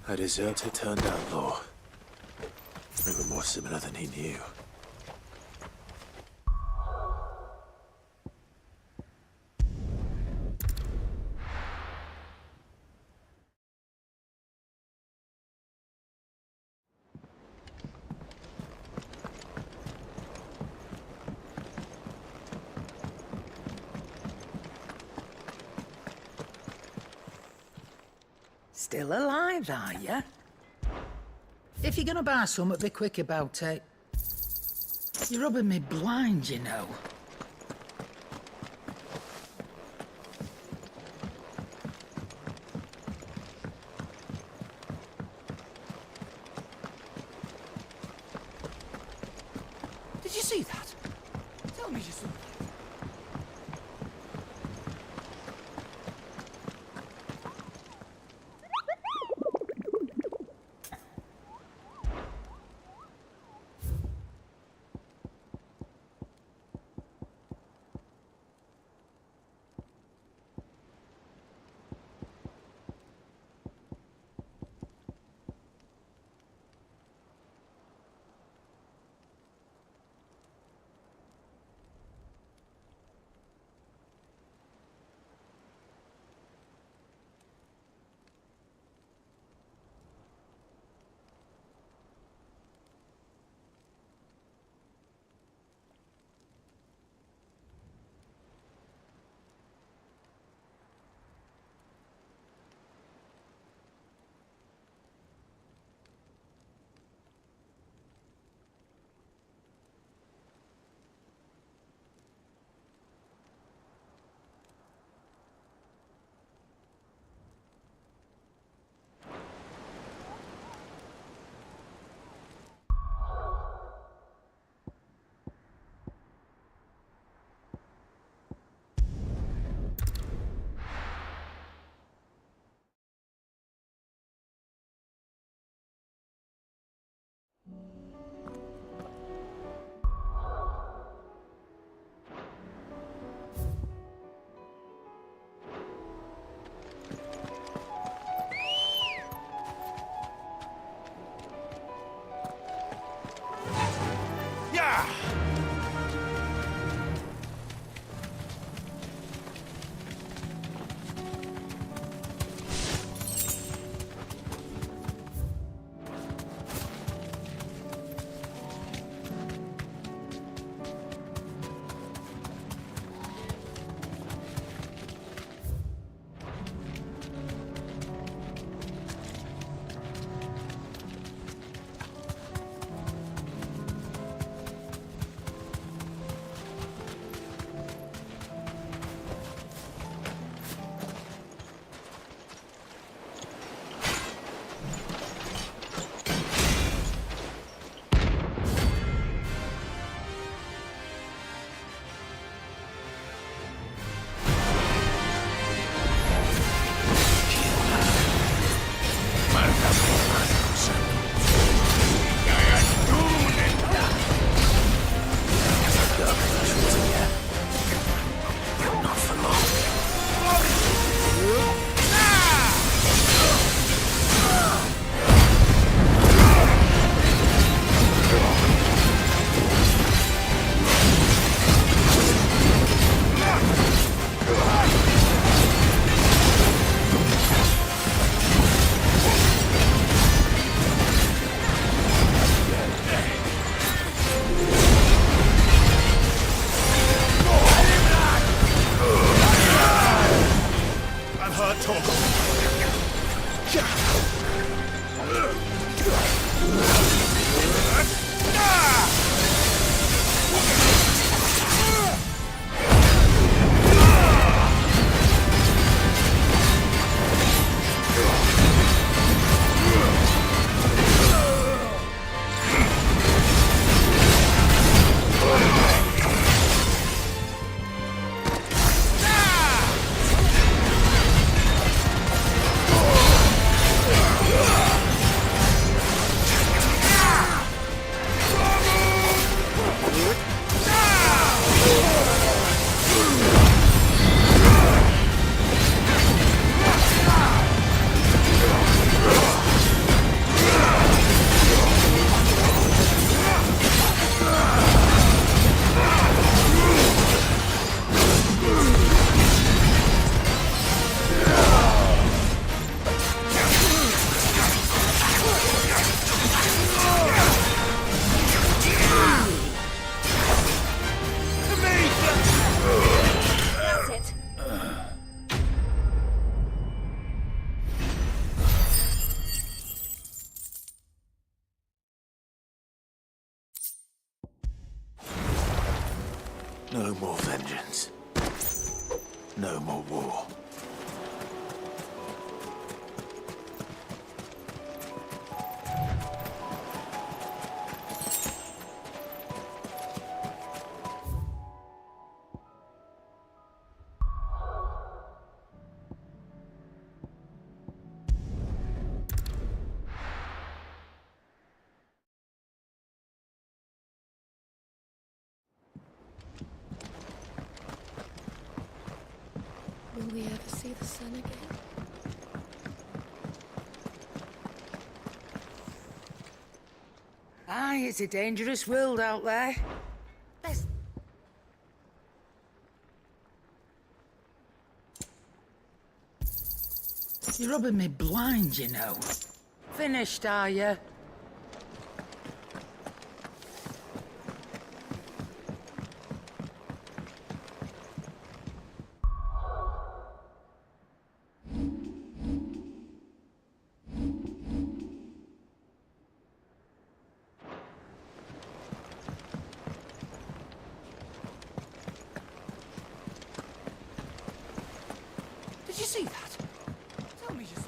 A deserter turned outlaw. We were more similar than he knew. Still alive, are you? If you're gonna buy something, be quick about it. You're rubbing me blind, you know. Did you see that? Tell me you saw that. No more war. Will we ever see the sun again? Aye, it's a dangerous world out there. You're rubbing me blind, you know. Finished, are you? Did you see that? Tell me you saw it.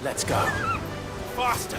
Let's go. Faster!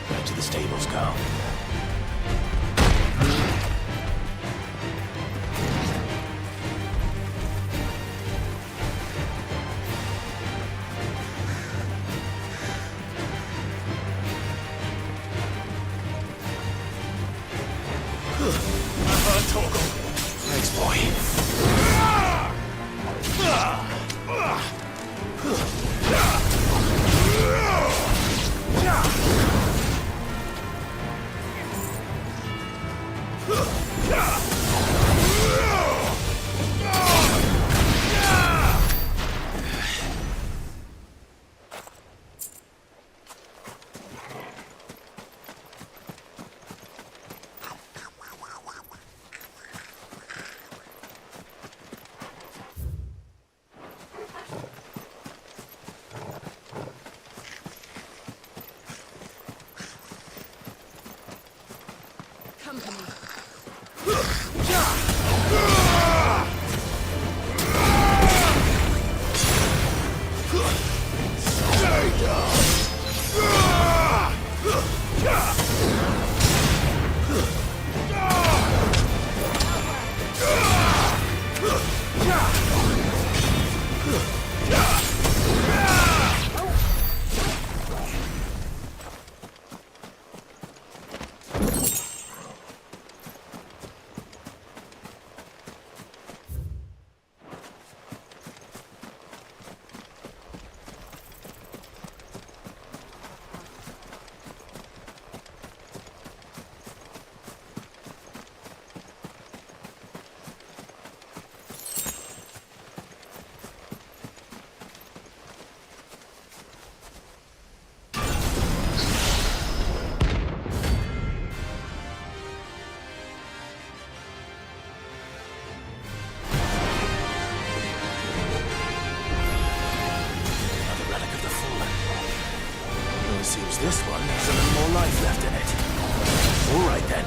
Back to the stables, Carl. Thanks, boy. company. Another relic of the fallen. Well, it seems this one has a little more life left in it. All right then.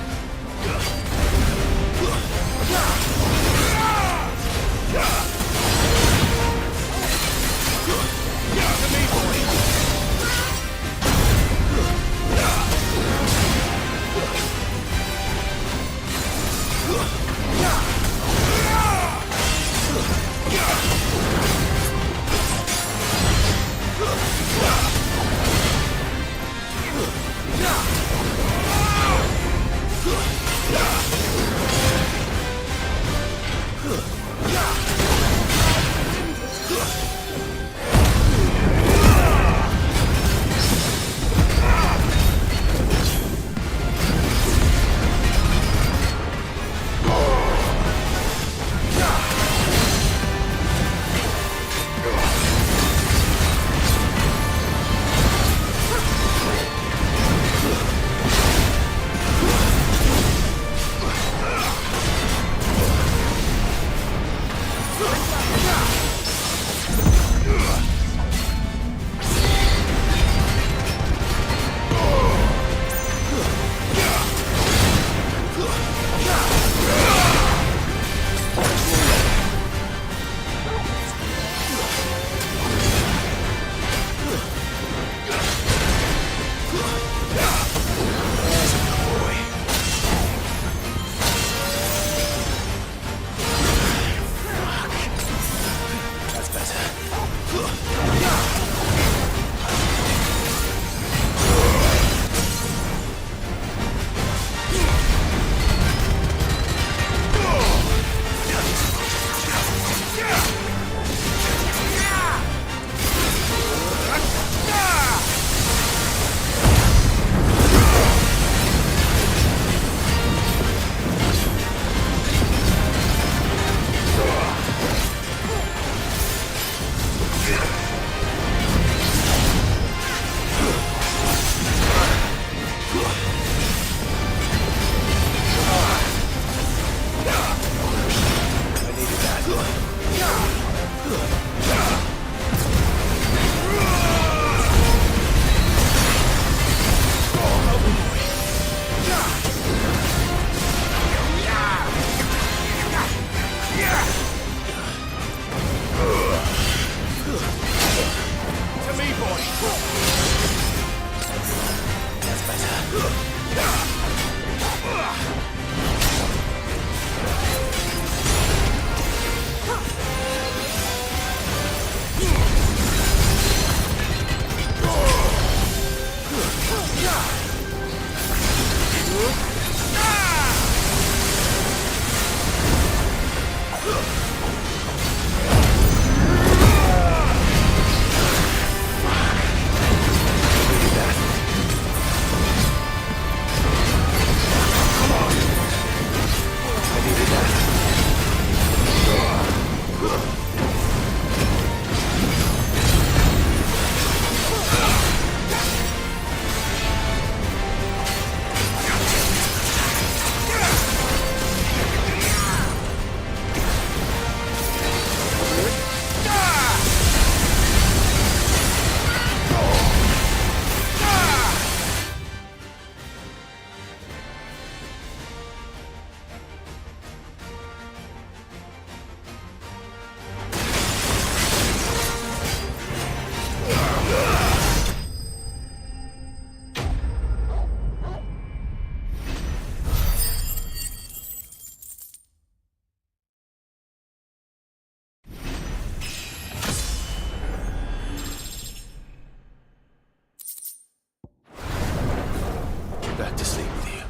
back to sleep with you.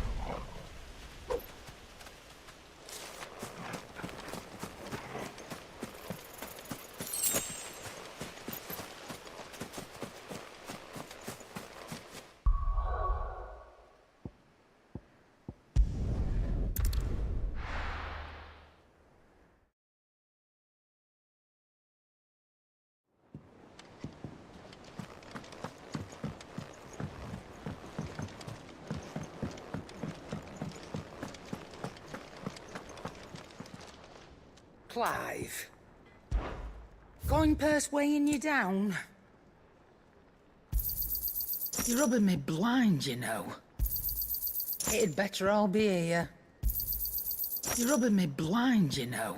Clive. Going purse weighing you down? You're rubbing me blind, you know. It'd better all be here. You're rubbing me blind, you know.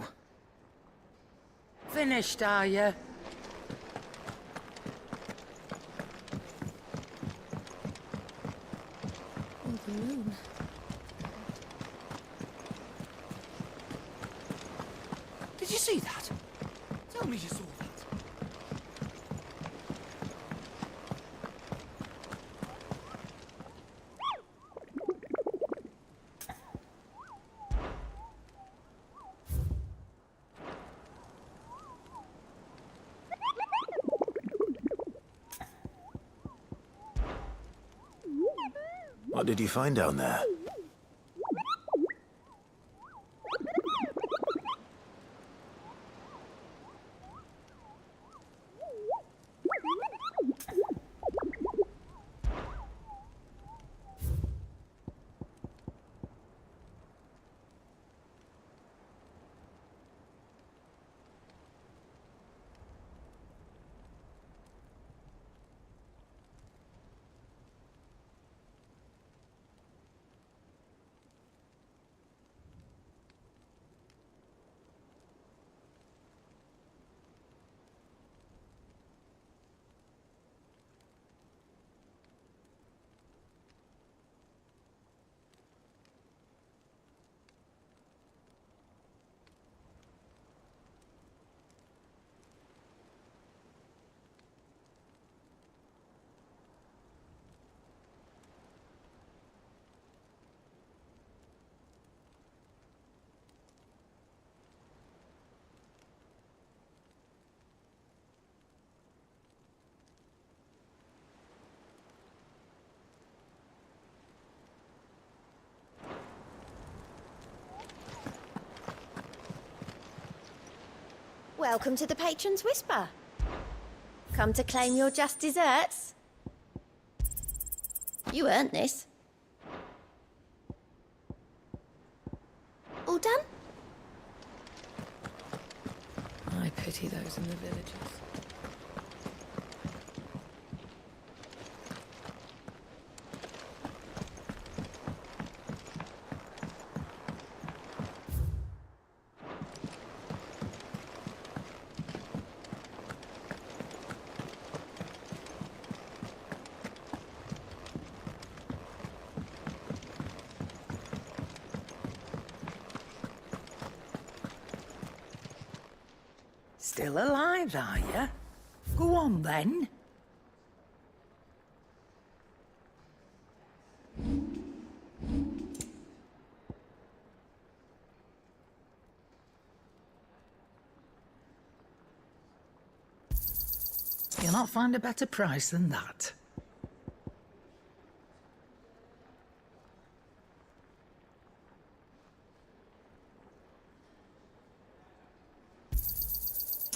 Finished, are you? Oh, the moon. Did you see that? Tell me you saw that. What did you find down there? Welcome to the Patron's Whisper. Come to claim your just desserts? You earned this. All done? I pity those in the villages. Still alive, are you? Go on, then. You'll not find a better price than that.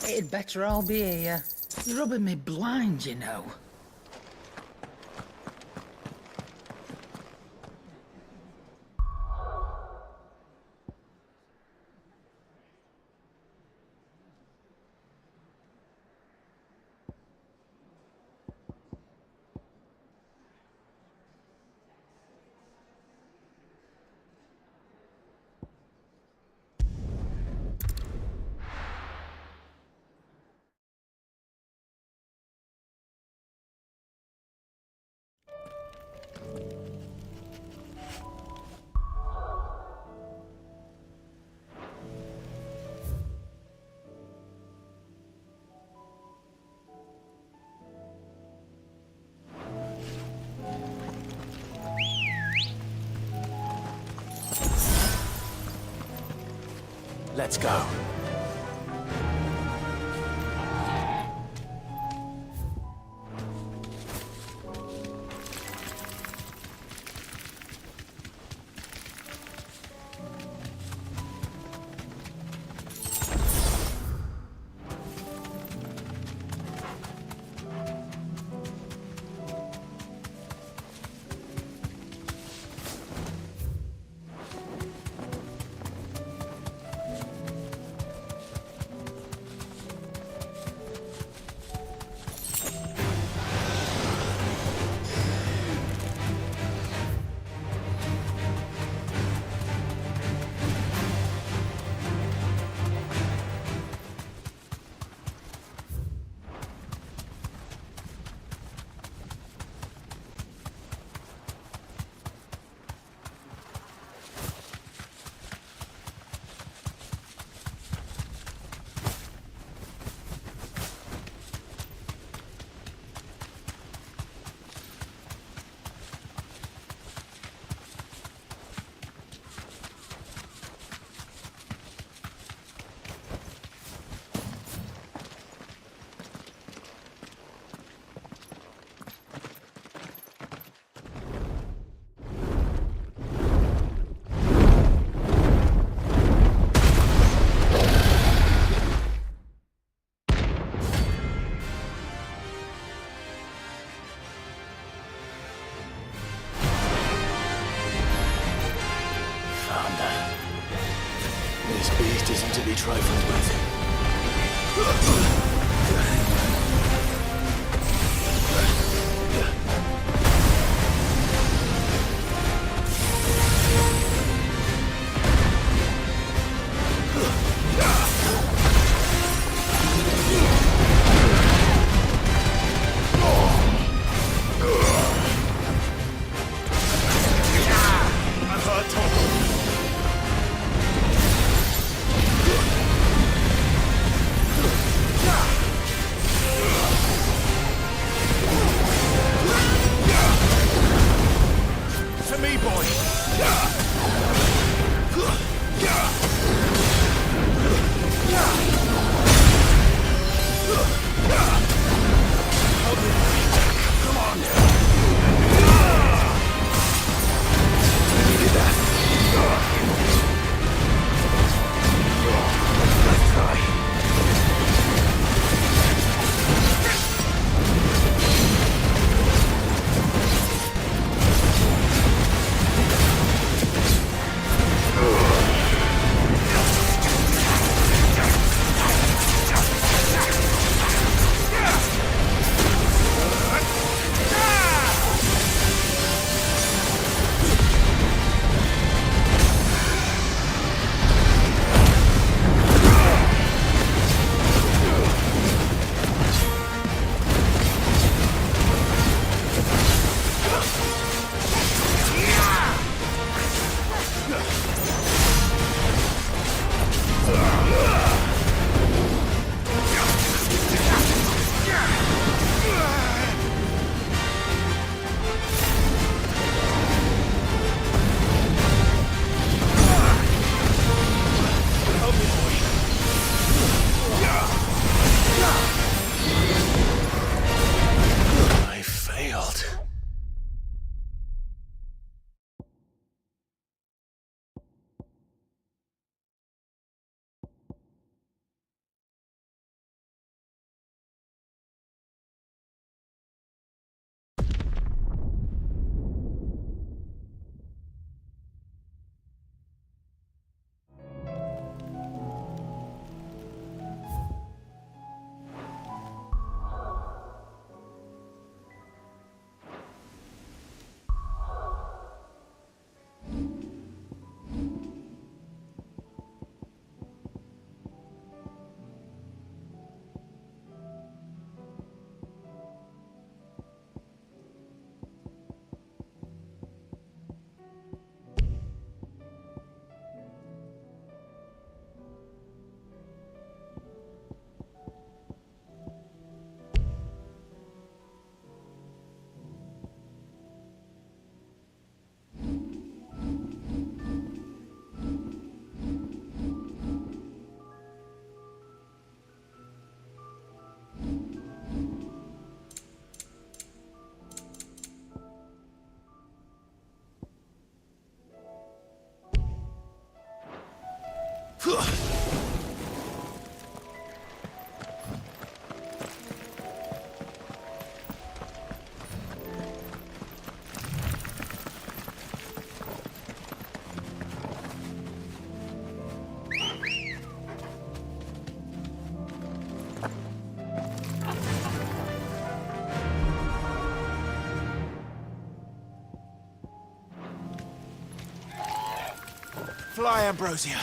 It'd better all be here. You're rubbing me blind, you know. Let's go. This beast isn't to be trifled with. Fly, Ambrosia.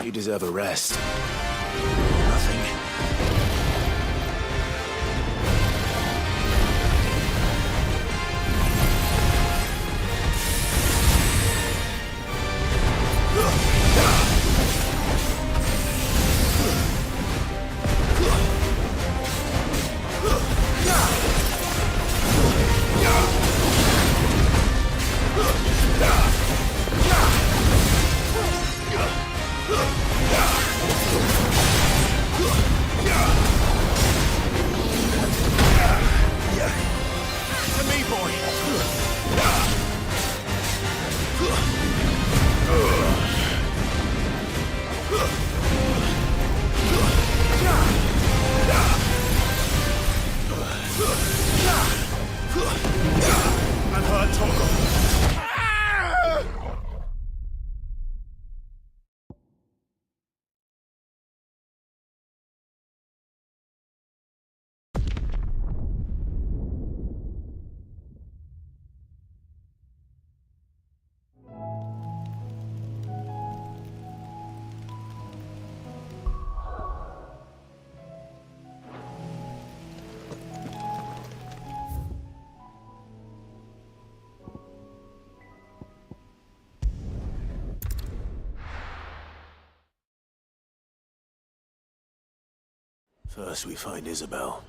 You deserve a rest. Nothing. First we find Isabel.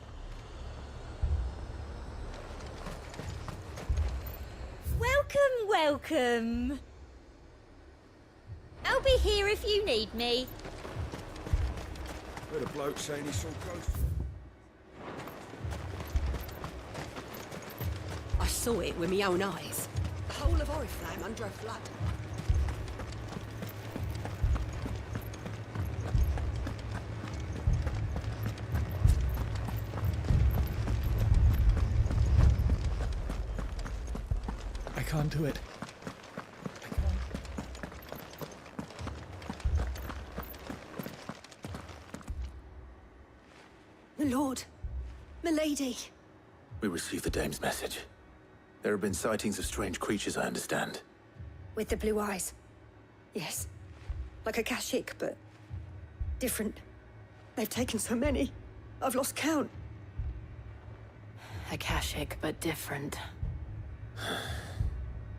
Welcome, welcome. I'll be here if you need me. Heard a bloke saying he's so close. I saw it with my own eyes. The whole of Oriflamme under a flood. I can't do it. My lord, my lady. We received the dame's message. There have been sightings of strange creatures, I understand. With the blue eyes. Yes. Like a Kashik, but different. They've taken so many. I've lost count. Akashic, but different.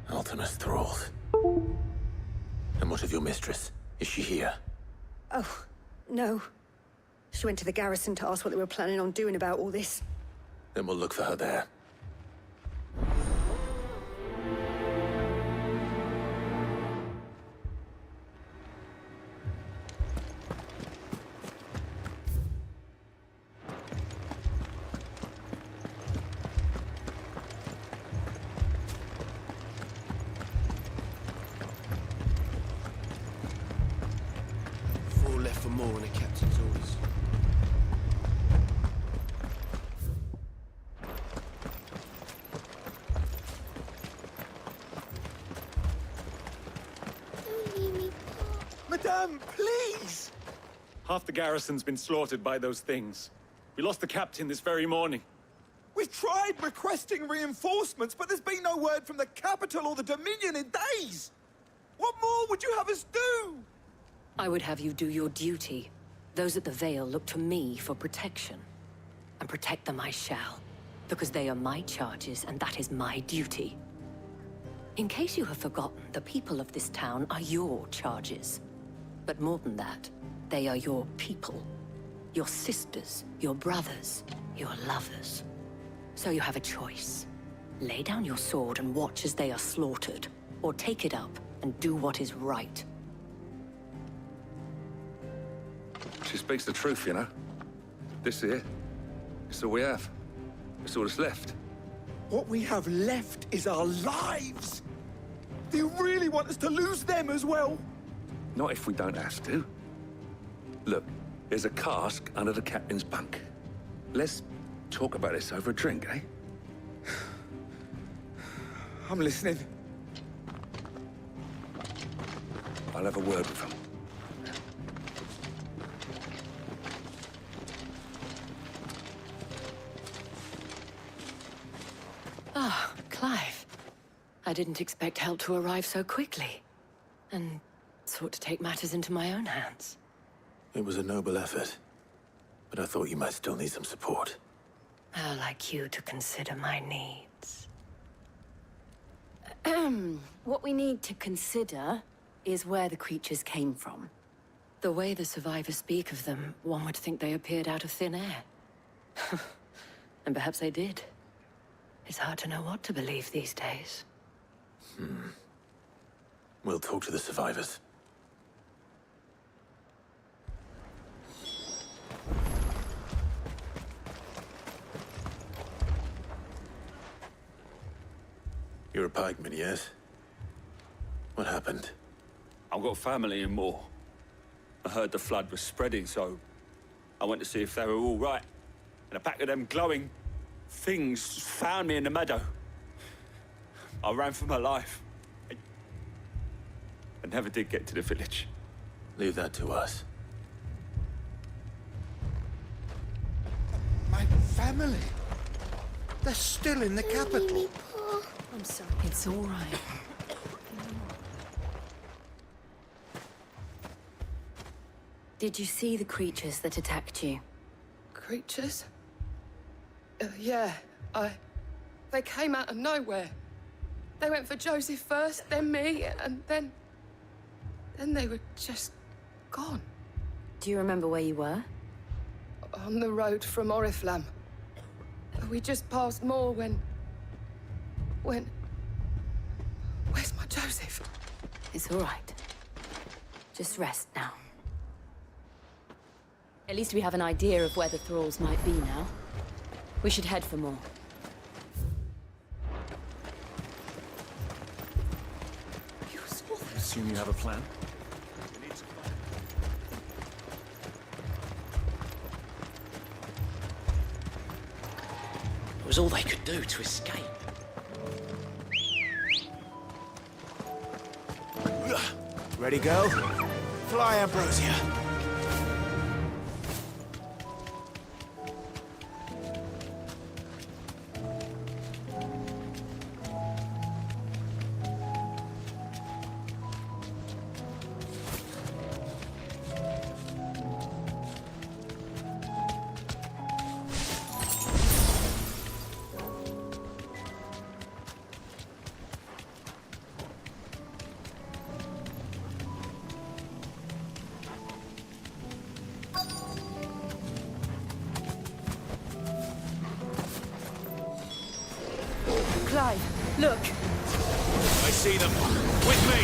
Ultimus thralls. And what of your mistress? Is she here? Oh, no. She went to the garrison to ask what they were planning on doing about all this. Then we'll look for her there. For more on the captain's orders. Madame, please! Half the garrison's been slaughtered by those things. We lost the captain this very morning. We've tried requesting reinforcements, but there's been no word from the capital or the Dominion in days! What more would you have us do? I would have you do your duty. Those at the Vale look to me for protection. And protect them I shall. Because they are my charges, and that is my duty. In case you have forgotten, the people of this town are your charges. But more than that, they are your people. Your sisters, your brothers, your lovers. So you have a choice. Lay down your sword and watch as they are slaughtered, or take it up and do what is right. She speaks the truth, you know. This here, it's all we have. It's all that's left. What we have left is our lives! Do you really want us to lose them as well? Not if we don't have to. Look, there's a cask under the captain's bunk. Let's talk about this over a drink, eh? I'm listening. I'll have a word with him. Ah, Clive. I didn't expect help to arrive so quickly. And sought to take matters into my own hands. It was a noble effort, but I thought you might still need some support. How like you to consider my needs. What we need to consider is where the creatures came from. The way the survivors speak of them, one would think they appeared out of thin air. And perhaps they did. It's hard to know what to believe these days. We'll talk to the survivors. You're a pikeman, yes? What happened? I've got family in Moor. I heard the flood was spreading, so I went to see if they were all right. And a pack of them glowing things found me in the meadow. I ran for my life. I never did get to the village. Leave that to us. My family. They're still in the capital. I'm sorry. It's all right. Did you see the creatures that attacked you? Creatures? Yeah, They came out of nowhere. They went for Joseph first, then me, and then they were just gone. Do you remember where you were? On the road from Oriflamme. We just passed Moor when... Where's my Joseph? It's all right. Just rest now. At least we have an idea of where the thralls might be now. We should head for more. Assume you have a plan? It was all they could do to escape. Ready, go? Fly, Ambrosia. Clive, look. I see them. With me!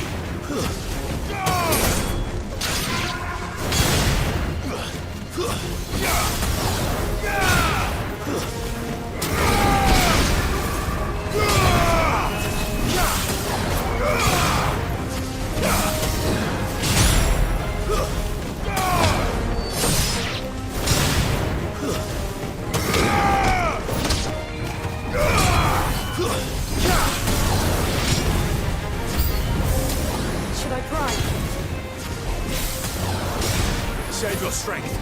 Should I try? Save your strength.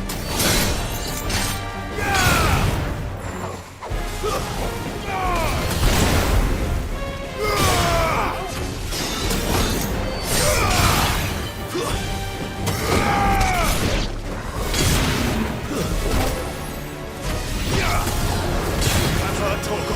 I've heard talk of.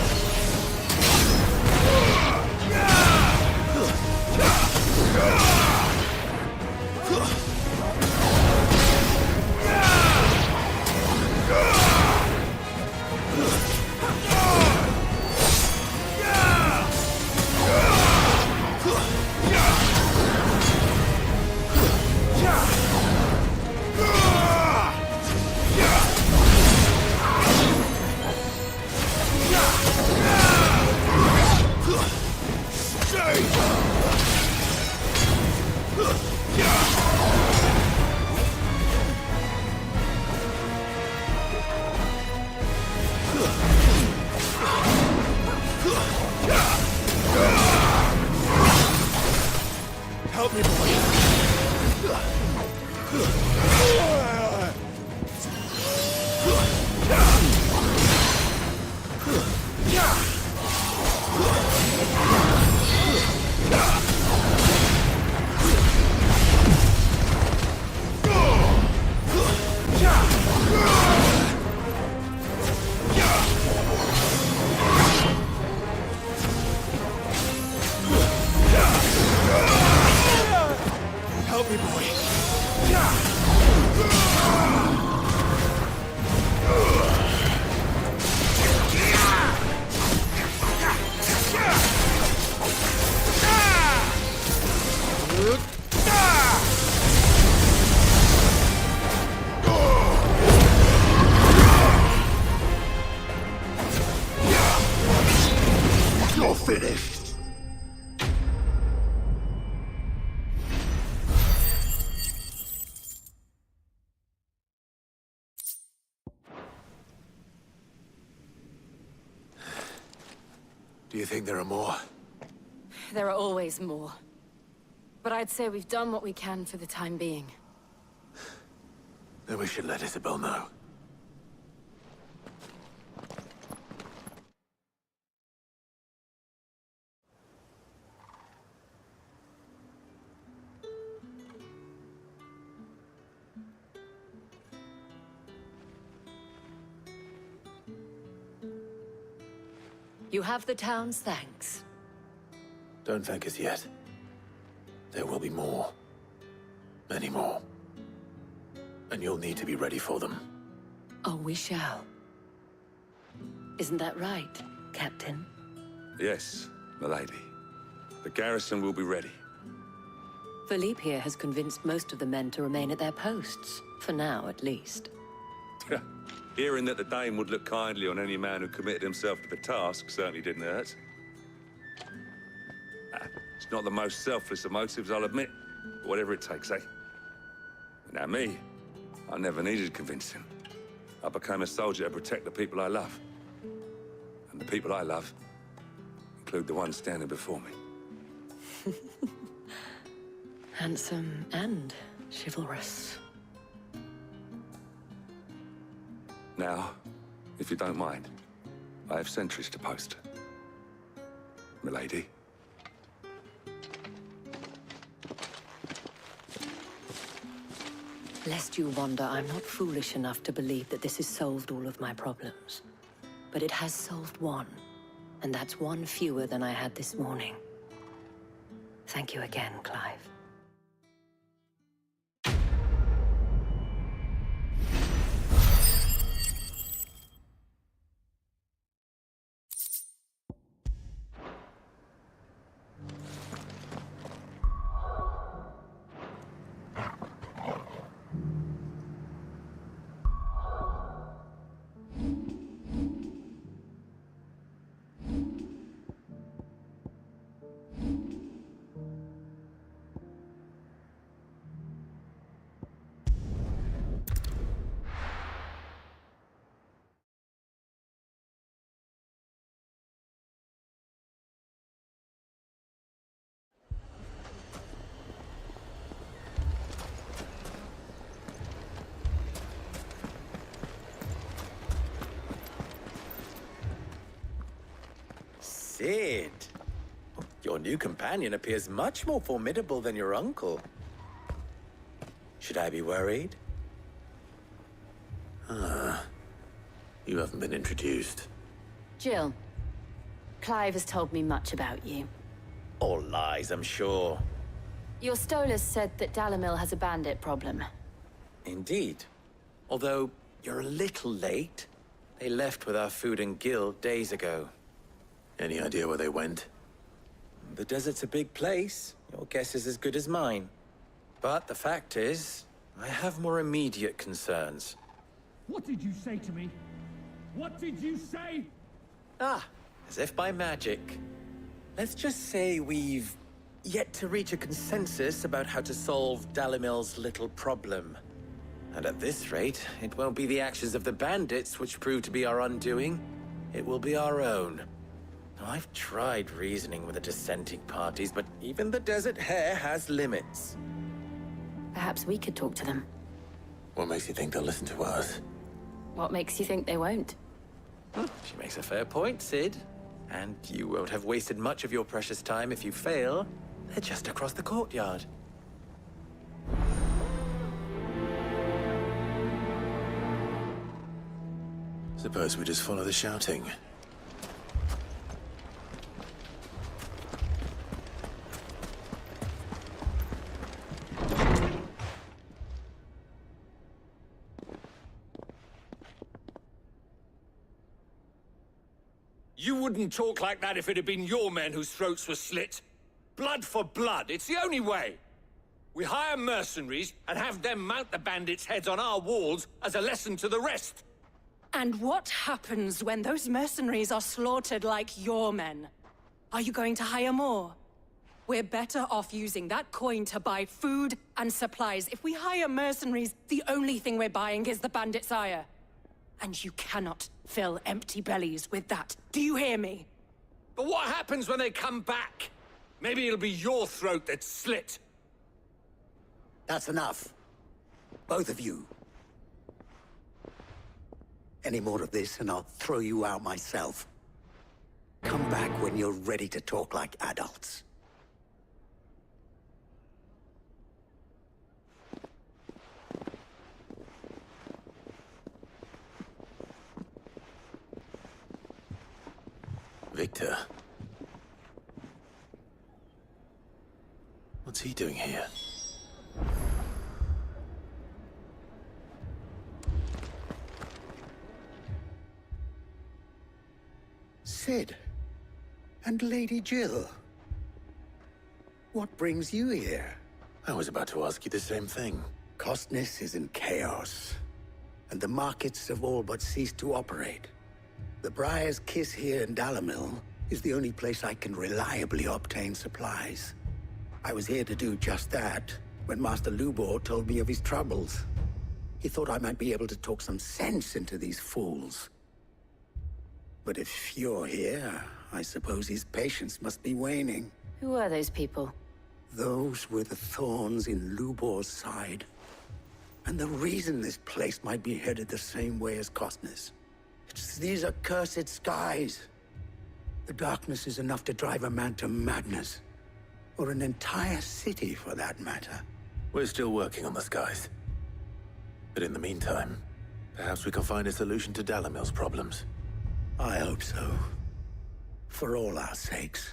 Help me, boy. Help me, boy. You're finished. Do you think there are more? There are always more. But I'd say we've done what we can for the time being. Then we should let Isabel know. You have the town's thanks. Don't thank us yet. There will be more. Many more. And you'll need to be ready for them. Oh, we shall. Isn't that right, Captain? Yes, milady. The garrison will be ready. Philippe here has convinced most of the men to remain at their posts. For now, at least. Hearing that the Dane would look kindly on any man who committed himself to the task certainly didn't hurt. It's not the most selfless of motives, I'll admit. But whatever it takes, eh? Now me, I never needed convincing. I became a soldier to protect the people I love. And the people I love include the ones standing before me. Handsome and chivalrous. Now, if you don't mind, I have sentries to post. Milady. Lest you wonder, I'm not foolish enough to believe that this has solved all of my problems. But it has solved one, and that's one fewer than I had this morning. Thank you again, Clive. Sid, your new companion appears much more formidable than your uncle. Should I be worried? You haven't been introduced. Jill, Clive has told me much about you. All lies, I'm sure. Your Stolas said that Dalamil has a bandit problem. Indeed. Although, you're a little late. They left with our food and guild days ago. Any idea where they went? The desert's a big place. Your guess is as good as mine. But the fact is, I have more immediate concerns. What did you say to me? What did you say? Ah, as if by magic. Let's just say we've yet to reach a consensus about how to solve Dalamil's little problem. And at this rate, it won't be the actions of the bandits which prove to be our undoing. It will be our own. I've tried reasoning with the dissenting parties, but even the Desert Hare has limits. Perhaps we could talk to them. What makes you think they'll listen to us? What makes you think they won't? She makes a fair point, Sid. And you won't have wasted much of your precious time if you fail. They're just across the courtyard. Suppose we just follow the shouting. You wouldn't talk like that if it had been your men whose throats were slit. Blood for blood, it's the only way. We hire mercenaries and have them mount the bandits' heads on our walls as a lesson to the rest. And what happens when those mercenaries are slaughtered like your men? Are you going to hire more? We're better off using that coin to buy food and supplies. If we hire mercenaries, the only thing we're buying is the bandits' ire. And you cannot fill empty bellies with that. Do you hear me? But what happens when they come back? Maybe it'll be your throat that's slit. That's enough. Both of you. Any more of this and I'll throw you out myself. Come back when you're ready to talk like adults. Victor. What's he doing here? Sid. And Lady Jill. What brings you here? I was about to ask you the same thing. Costness is in chaos, and the markets have all but ceased to operate. The Briar's Kiss here in Dalimil is the only place I can reliably obtain supplies. I was here to do just that when Master Lubor told me of his troubles. He thought I might be able to talk some sense into these fools. But if you're here, I suppose his patience must be waning. Who are those people? Those were the thorns in Lubor's side. And the reason this place might be headed the same way as Costness. It's these accursed skies. The darkness is enough to drive a man to madness. Or an entire city, for that matter. We're still working on the skies. But in the meantime, perhaps we can find a solution to Dalimil's problems. I hope so. For all our sakes.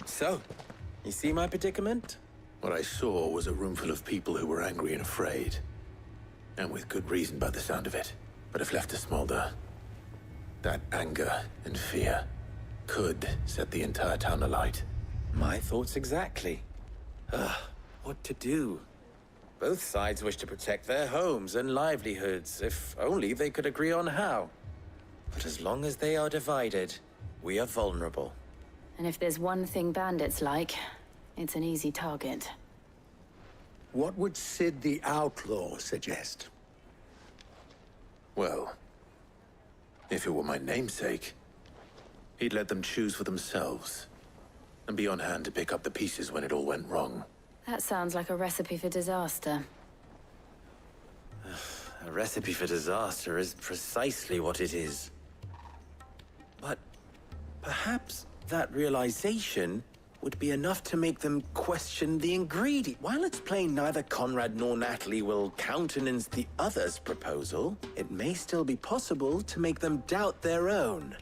So, you see my predicament? What I saw was a room full of people who were angry and afraid. And with good reason by the sound of it. But if left to smolder, that anger and fear could set the entire town alight. My thoughts exactly. What to do? Both sides wish to protect their homes and livelihoods, if only they could agree on how. But as long as they are divided, we are vulnerable. And if there's one thing bandits like, it's an easy target. What would Sid the Outlaw suggest? Well, if it were my namesake, he'd let them choose for themselves and be on hand to pick up the pieces when it all went wrong. That sounds like a recipe for disaster. A recipe for disaster is precisely what it is. But perhaps that realization would be enough to make them question the ingredient. While it's plain neither Conrad nor Natalie will countenance the other's proposal, it may still be possible to make them doubt their own.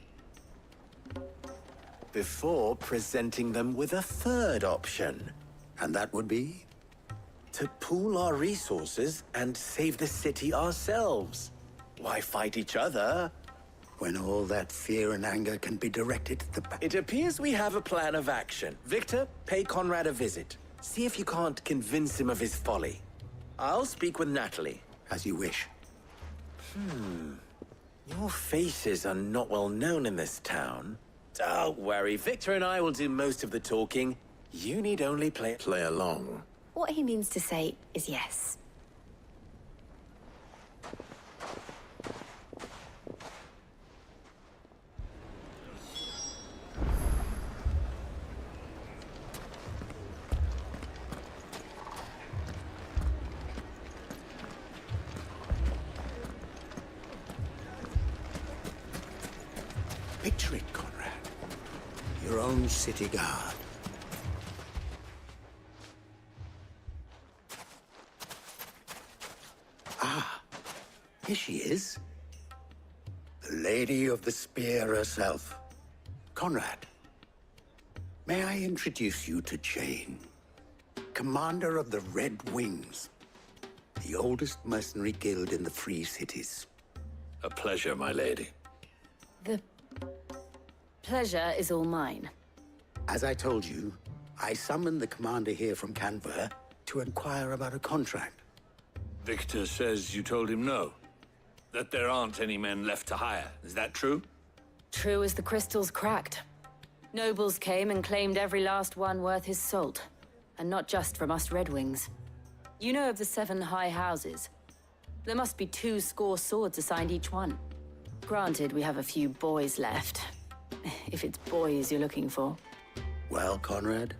Before presenting them with a third option. And that would be? To pool our resources and save the city ourselves. Why fight each other? When all that fear and anger can be directed to the back. It appears we have a plan of action. Victor, pay Conrad a visit. See if you can't convince him of his folly. I'll speak with Natalie. As you wish. Your faces are not well known in this town. Don't worry, Victor and I will do most of the talking. You need only play along. What he means to say is yes. Picture it, Conrad. Your own city guard. Ah, here she is. The Lady of the Spear herself. Conrad, may I introduce you to Jane, commander of the Red Wings, the oldest mercenary guild in the Free Cities. A pleasure, my lady. The pleasure is all mine. As I told you, I summoned the commander here from Canver to inquire about a contract. Victor says you told him no. That there aren't any men left to hire. Is that true? True as the crystals cracked. Nobles came and claimed every last one worth his salt. And not just from us Red Wings. You know of the 7 high houses. There must be 2 swords assigned each one. Granted, we have a few boys left. If it's boys you're looking for. Well, Conrad,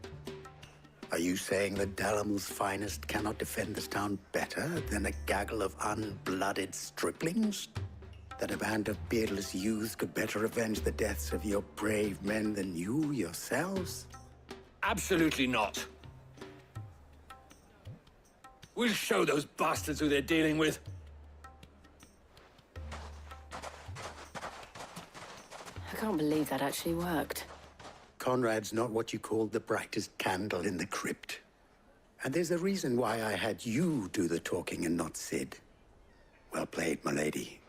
are you saying that Dalamil's finest cannot defend this town better than a gaggle of unblooded striplings? That a band of beardless youths could better avenge the deaths of your brave men than you yourselves? Absolutely not. We'll show those bastards who they're dealing with. I can't believe that actually worked. Conrad's not what you call the brightest candle in the crypt. And there's a reason why I had you do the talking and not Sid. Well played, my lady.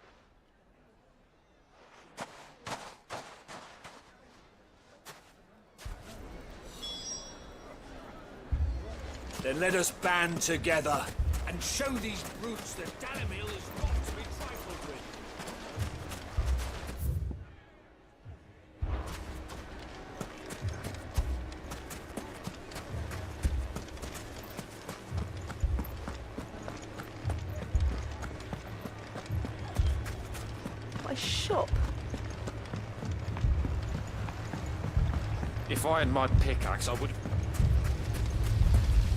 Then let us band together and show these brutes that Dalamil is not to be trifled with. My shop. If I had my pickaxe, I would...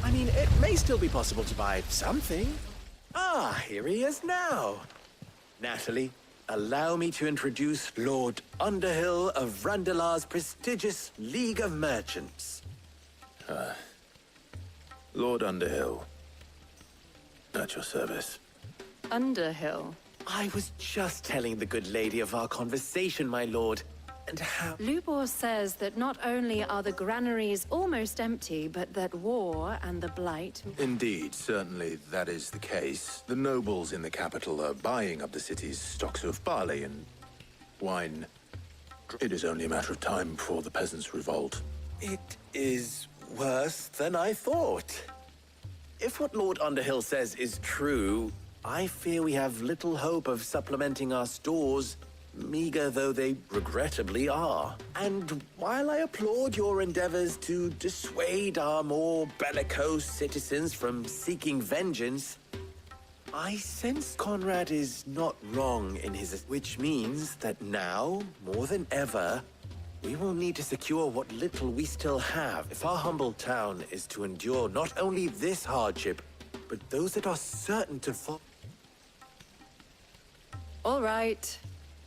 I mean, it may still be possible to buy something. Ah, here he is now. Natalie, allow me to introduce Lord Underhill of Randalar's prestigious League of Merchants. Lord Underhill. At your service. Underhill. I was just telling the good lady of our conversation, my lord, and how... Lubor says that not only are the granaries almost empty, but that war and the Blight... Indeed, certainly that is the case. The nobles in the capital are buying up the city's stocks of barley and wine. It is only a matter of time before the peasants revolt. It is worse than I thought. If what Lord Underhill says is true, I fear we have little hope of supplementing our stores, meager though they regrettably are. And while I applaud your endeavors to dissuade our more bellicose citizens from seeking vengeance, I sense Conrad is not wrong in his... Which means that now, more than ever, we will need to secure what little we still have if our humble town is to endure not only this hardship, but those that are certain to fall. All right.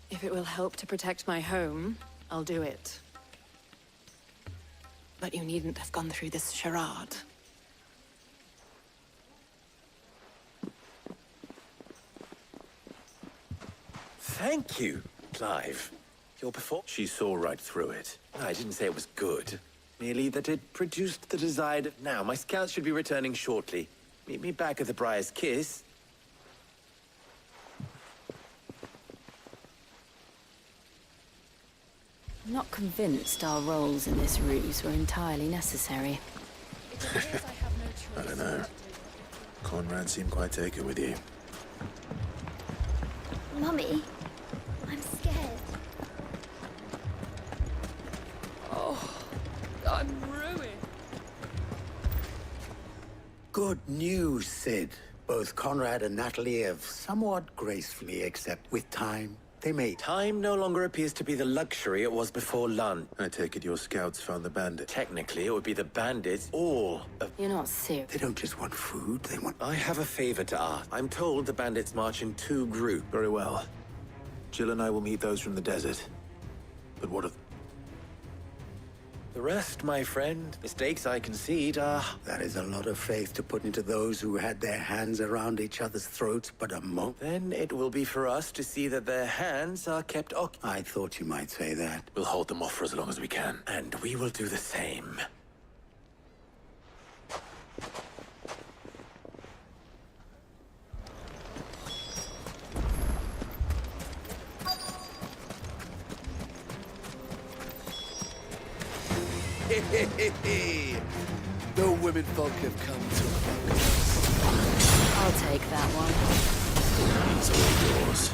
If it will help to protect my home, I'll do it. But you needn't have gone through this charade. Thank you, Clive. Your performance... She saw right through it. I didn't say it was good. Merely that it produced the desired... Now, my scouts should be returning shortly. Meet me back at the Briar's Kiss. I'm not convinced our roles in this ruse were entirely necessary. I don't know. Conrad seemed quite taken with you. Mummy, I'm ruined. Good news, Sid. Both Conrad and Natalie have somewhat gracefully accepted. With time, they may. Time no longer appears to be the luxury it was before Lund. I take it your scouts found the bandit. Technically, it would be the bandits, all of... You're not serious. They don't just want food, they want... I have a favor to ask. I'm told the bandits march in 2 groups. Very well. Jill and I will meet those from the desert. But what of... The rest, my friend, mistakes I concede are... That is a lot of faith to put into those who had their hands around each other's throats but a moment. Then it will be for us to see that their hands are kept occupied. I thought you might say that. We'll hold them off for as long as we can. And we will do the same. The women folk have come to I'll take that one. It's all yours.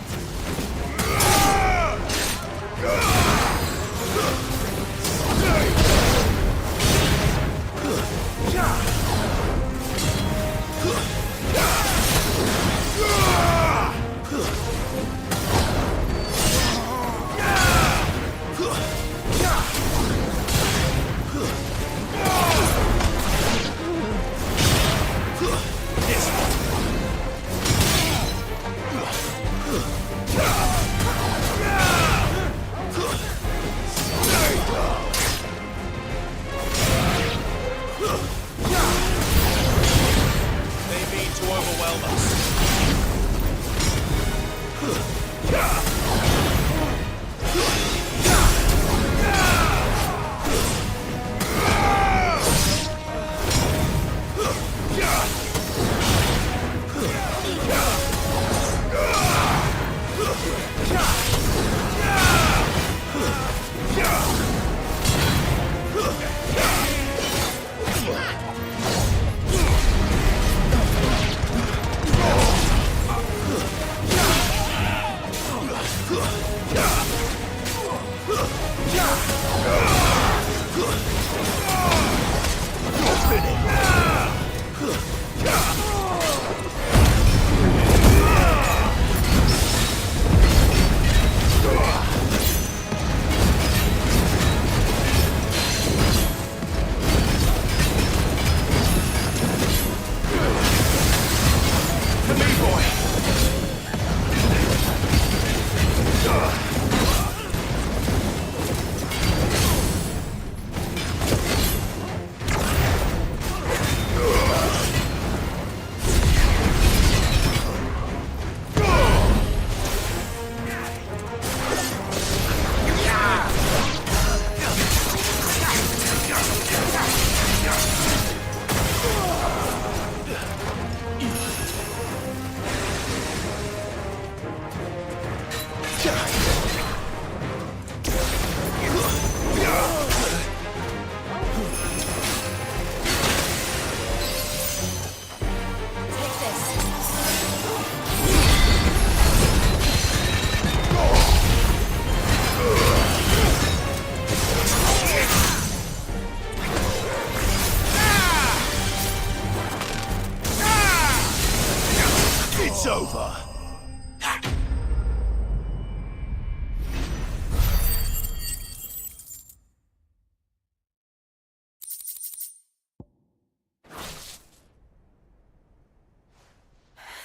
It's over.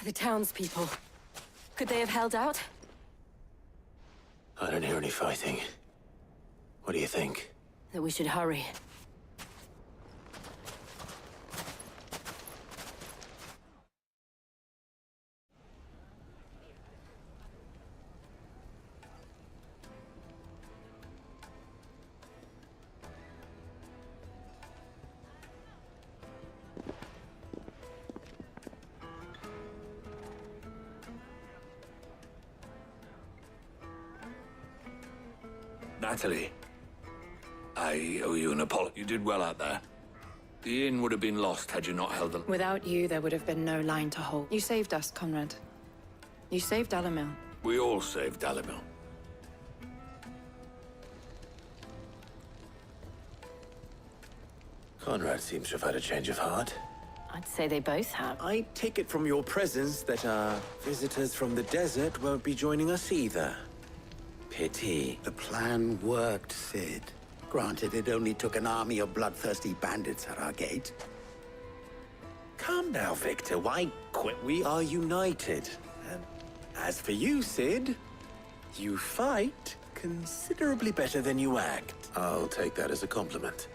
The townspeople. Could they have held out? I don't hear any fighting. What do you think? That we should hurry. Natalie, I owe you an apology. You did well out there. The inn would have been lost had you not held them. Without you, there would have been no line to hold. You saved us, Conrad. You saved Dalimil. We all saved Dalimil. Conrad seems to have had a change of heart. I'd say they both have. I take it from your presence that our visitors from the desert won't be joining us either. Pity. The plan worked, Sid. Granted, it only took an army of bloodthirsty bandits at our gate. Come now, Victor. Why quit? We are united. And as for you, Sid, you fight considerably better than you act. I'll take that as a compliment.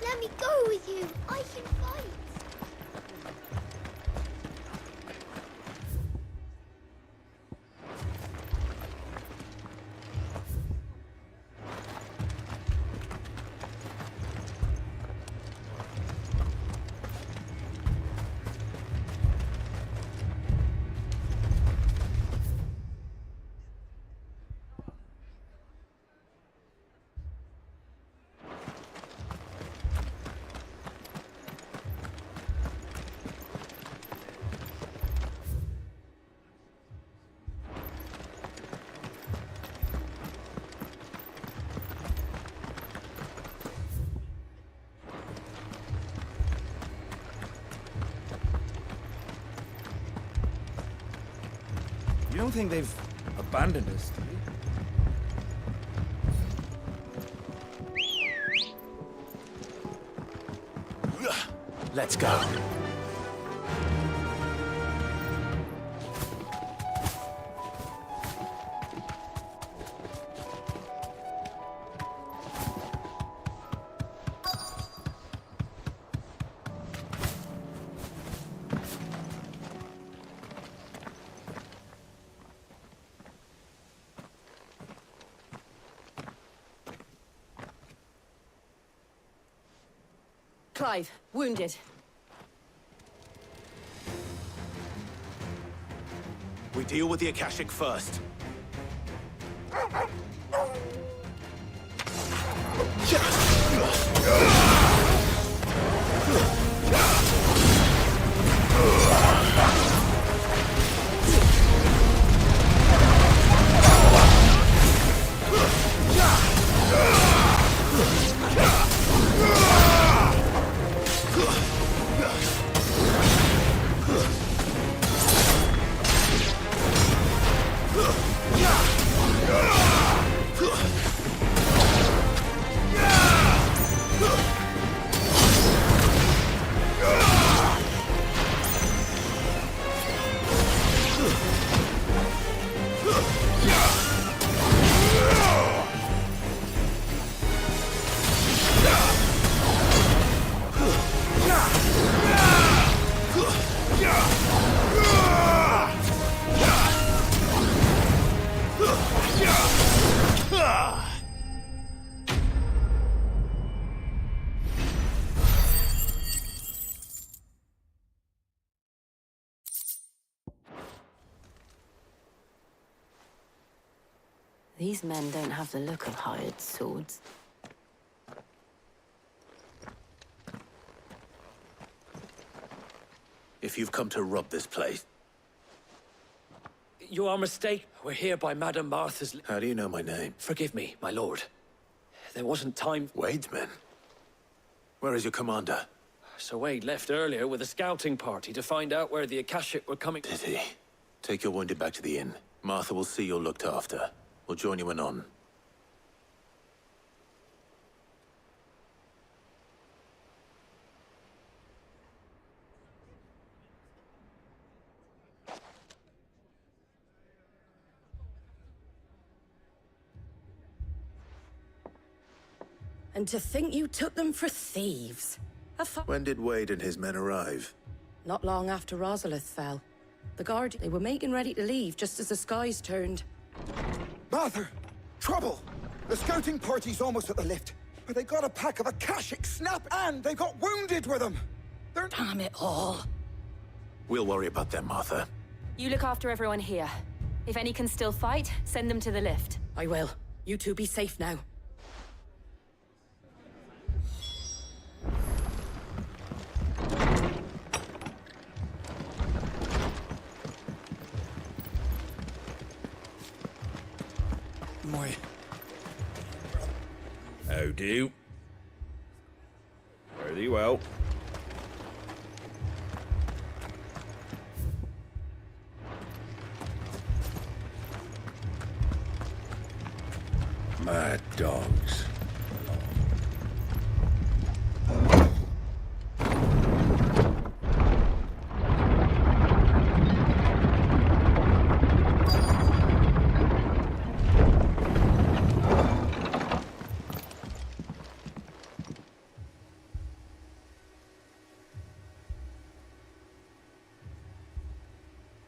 Let me go with you. I can fight. You don't think they've abandoned us, do you? Let's go. Clive, wounded. We deal with the Akashic first. These men don't have the look of hired swords. If you've come to rob this place... You are mistaken. We're here by Madame Martha's... How do you know my name? Forgive me, my lord. There wasn't time... Wade's men? Where is your commander? Sir Wade left earlier with a scouting party to find out where the Akashic were coming... Did he? Take your wounded back to the inn. Martha will see you're looked after. We'll join you anon. And to think you took them for thieves. When did Wade and his men arrive? Not long after Rosalith fell. The guard, they were making ready to leave just as the skies turned. Martha! Trouble! The scouting party's almost at the lift. But they got a pack of Akashic snap, and they got wounded with them! They're... Damn it all! We'll worry about them, Martha. You look after everyone here. If any can still fight, send them to the lift. I will. You two be safe now. Moi. How do? Fare thee well. Mad dogs.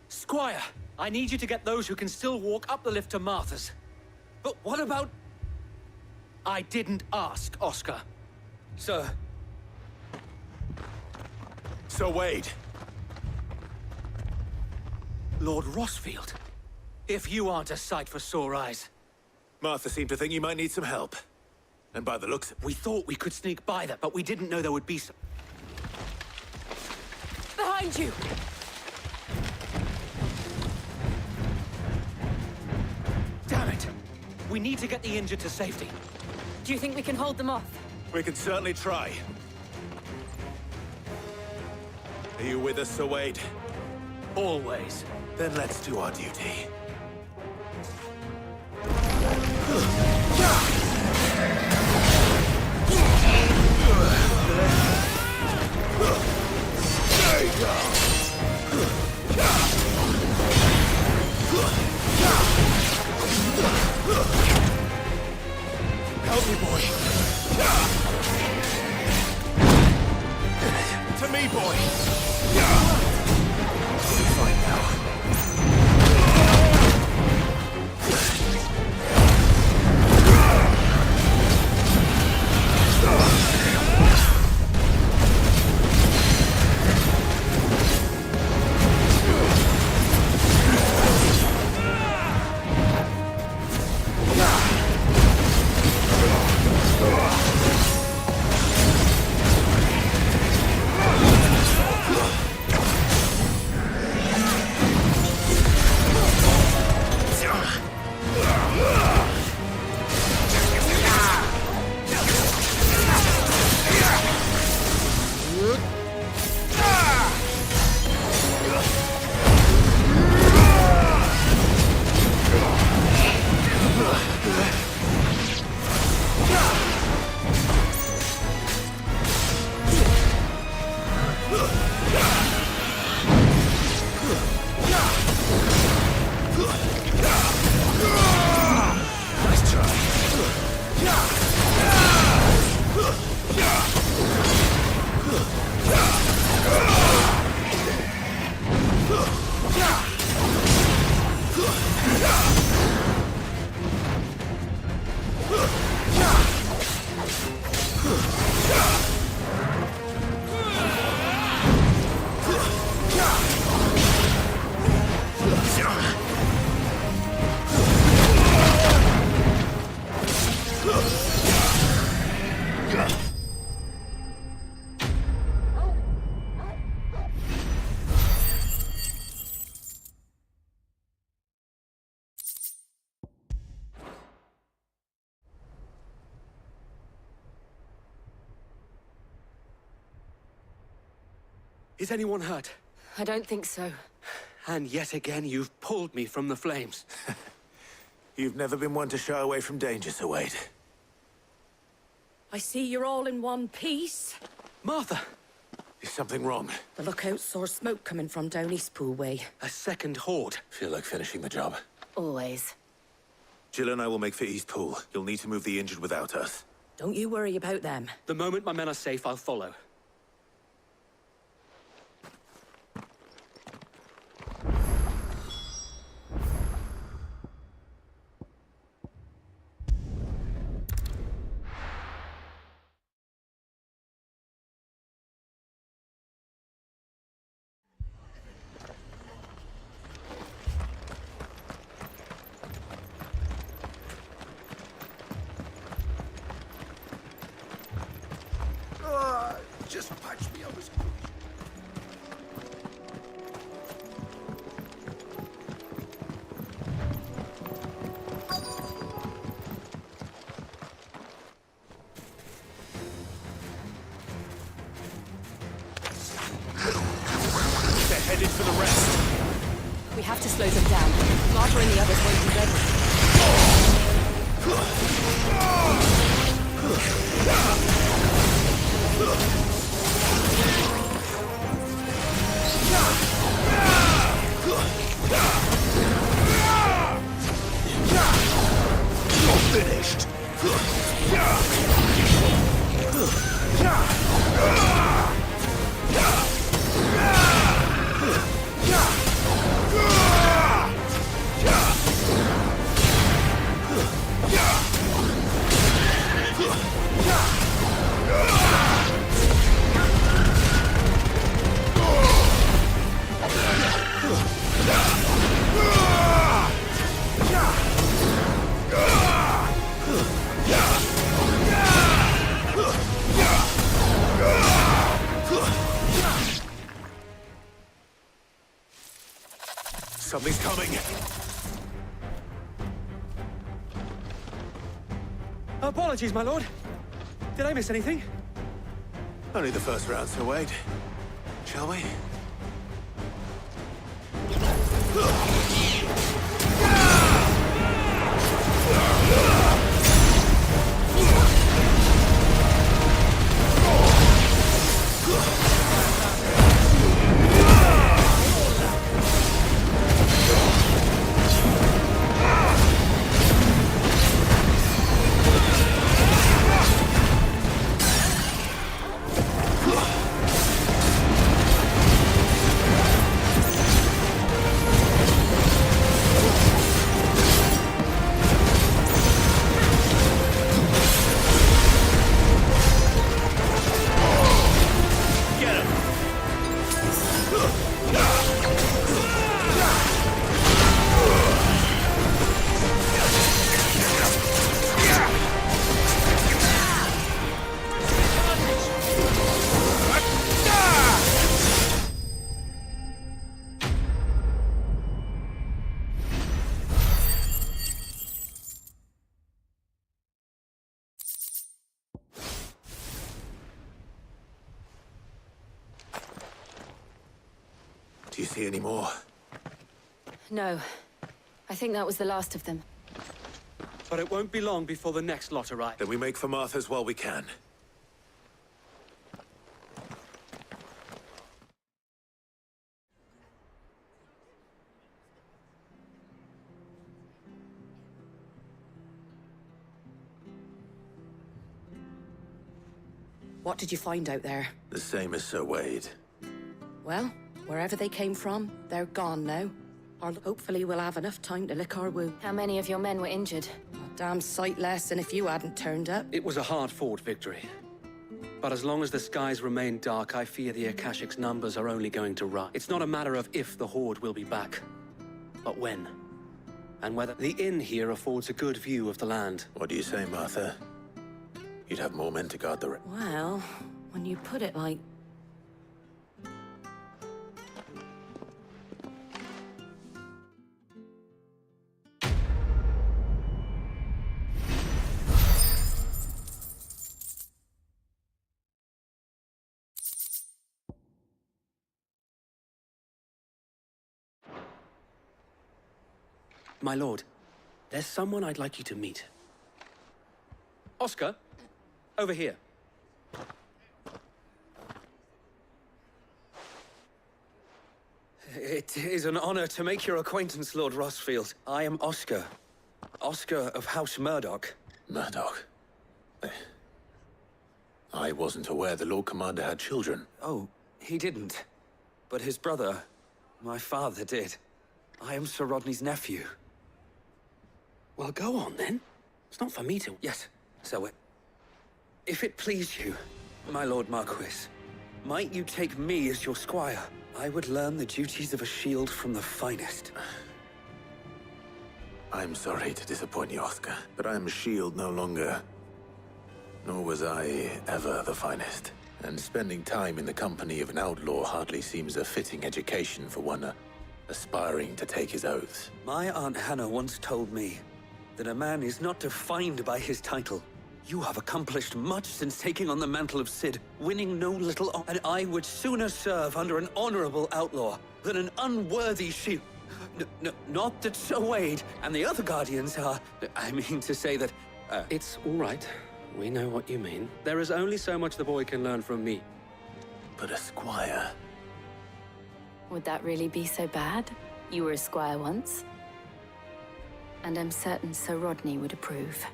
Squire, I need you to get those who can still walk up the lift to Martha's. But what about... I didn't ask, Oscar. Sir. Sir Wade. Lord Rossfield. If you aren't a sight for sore eyes. Martha seemed to think you might need some help. And by the looks of it... We thought we could sneak by that, but we didn't know there would be some... Behind you! Damn it! We need to get the injured to safety. Do you think we can hold them off? We can certainly try. Are you with us, Sir Wade? Always. Then let's do our duty. Help me, boy. To me, boy. I'll be fine now. Is anyone hurt? I don't think so. And yet again, you've pulled me from the flames. You've never been one to shy away from danger, Sir Wade. I see you're all in one piece. Martha! Is something wrong? The lookout saw smoke coming from down Eastpool way. A second horde. Feel like finishing the job. Always. Jill and I will make for Eastpool. You'll need to move the injured without us. Don't you worry about them. The moment my men are safe, I'll follow. Just patch me up as... They're headed for the rest. We have to slow them down. Martha and the others won't be ready. You're finished. Something's coming. Apologies, my lord. Did I miss anything? Only the first round, so wait. Shall we? Do you see any more? No. I think that was the last of them. But it won't be long before the next lot arrive. Then we make for Martha's while we can. What did you find out there? The same as Sir Wade. Well, wherever they came from, they're gone now. Or hopefully we'll have enough time to lick our wound. How many of your men were injured? A damn sight less than if you hadn't turned up. It was a hard-fought victory. But as long as the skies remain dark, I fear the Akashic's numbers are only going to rise. It's not a matter of if the Horde will be back, but when. And whether the inn here affords a good view of the land. What do you say, Martha? You'd have more men to guard the... Well, when you put it like... My lord, there's someone I'd like you to meet. Oscar, over here. It is an honor to make your acquaintance, Lord Rossfield. I am Oscar. Oscar of House Murdoch. Murdoch? I wasn't aware the Lord Commander had children. Oh, he didn't. But his brother, my father, did. I am Sir Rodney's nephew. Well, go on, then. It's not for me to... Yes, so if it please you, my Lord Marquis, might you take me as your squire? I would learn the duties of a shield from the finest. I'm sorry to disappoint you, Oscar, but I am a shield no longer. Nor was I ever the finest. And spending time in the company of an outlaw hardly seems a fitting education for one aspiring to take his oaths. My Aunt Hannah once told me that a man is not defined by his title. You have accomplished much since taking on the mantle of Cid, winning no little honor. And I would sooner serve under an honorable outlaw than an unworthy shield. Not that Sir Wade and the other Guardians are... I mean to say that... It's all right. We know what you mean. There is only so much the boy can learn from me. But a squire... Would that really be so bad? You were a squire once. And I'm certain Sir Rodney would approve.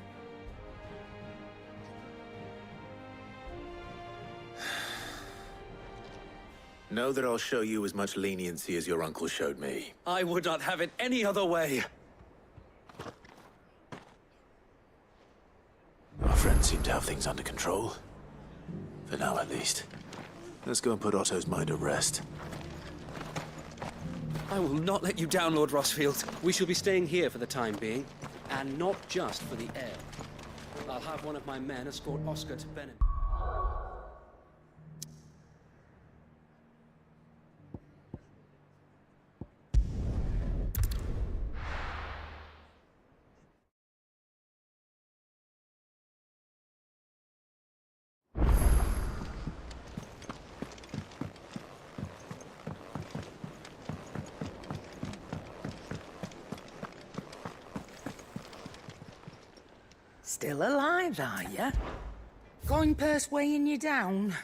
Know that I'll show you as much leniency as your uncle showed me. I would not have it any other way. Our friends seem to have things under control. For now, at least. Let's go and put Otto's mind at rest. I will not let you down, Lord Rossfield. We shall be staying here for the time being, and not just for the heir. I'll have one of my men escort Oscar to Bennett. Still alive, are you? Going purse weighing you down?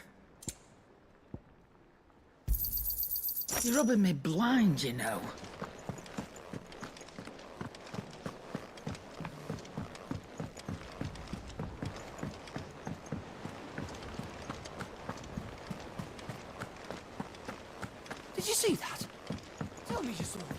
You're rubbing me blind, you know. Did you see that? Tell me you saw that.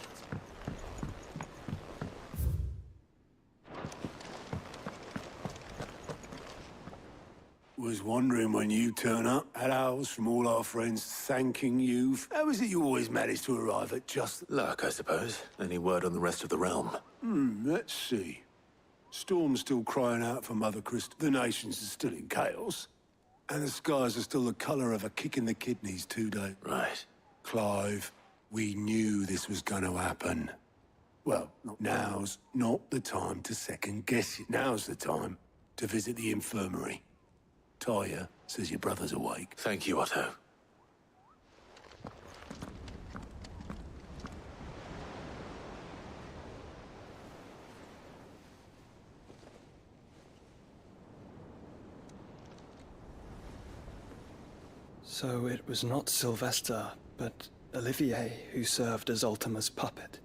Was wondering when you turn up at ours from all our friends thanking you. How is it you always manage to arrive at just... Luck, I suppose. Any word on the rest of the realm? Let's see. Storm's still crying out for mothercrystal. The nations are still in chaos. And the skies are still the colour of a kick in the kidneys today. Right. Clive, we knew this was going to happen. Well, now's not the time to second-guess it. Now's the time to visit the infirmary. Talia says your brother's awake. Thank you, Otto. So it was not Sylvester, but Olivier who served as Ultima's puppet.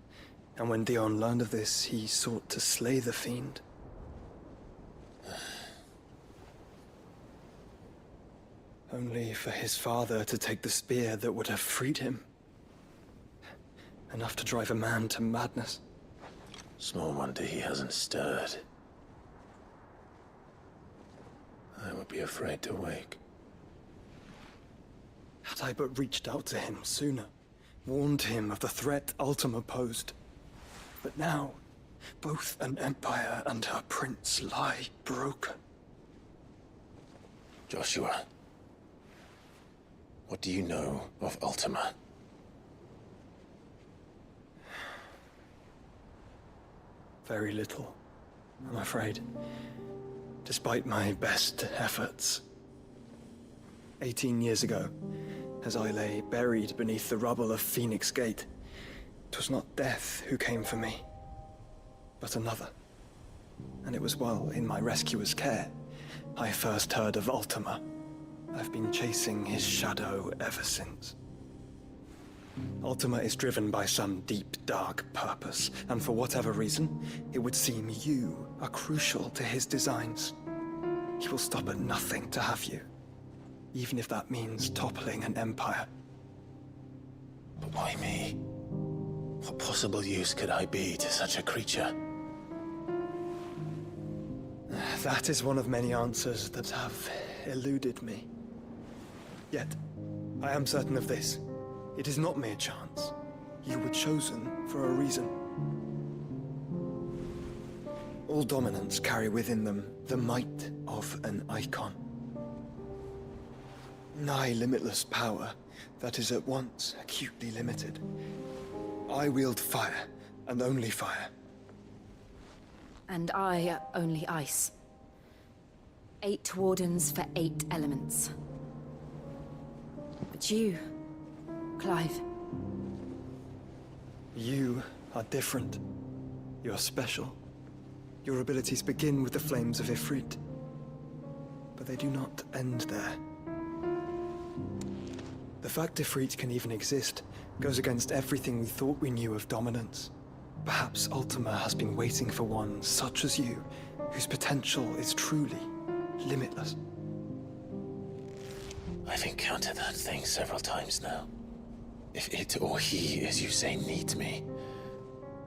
And when Dion learned of this, he sought to slay the fiend. Only for his father to take the spear that would have freed him. Enough to drive a man to madness. Small wonder he hasn't stirred. I would be afraid to wake. Had I but reached out to him sooner, warned him of the threat Ultima posed. But now, both an empire and her prince lie broken. Joshua. What do you know of Ultima? Very little, I'm afraid. Despite my best efforts. 18 years ago, as I lay buried beneath the rubble of Phoenix Gate, 'twas not death who came for me, but another. And it was while in my rescuer's care, I first heard of Ultima. I've been chasing his shadow ever since. Ultima is driven by some deep, dark purpose, and for whatever reason, it would seem you are crucial to his designs. He will stop at nothing to have you, even if that means toppling an empire. But why me? What possible use could I be to such a creature? That is one of many answers that have eluded me. Yet, I am certain of this. It is not mere chance. You were chosen for a reason. All dominants carry within them the might of an icon. nigh limitless power that is at once acutely limited. I wield fire, and only fire. And I only ice. 8 wardens for 8 elements. But you, Clive. You are different. You are special. Your abilities begin with the flames of Ifrit. But they do not end there. The fact Ifrit can even exist goes against everything we thought we knew of dominance. Perhaps Ultima has been waiting for one such as you, whose potential is truly limitless. I've encountered that thing several times now. If it or he, as you say, needs me,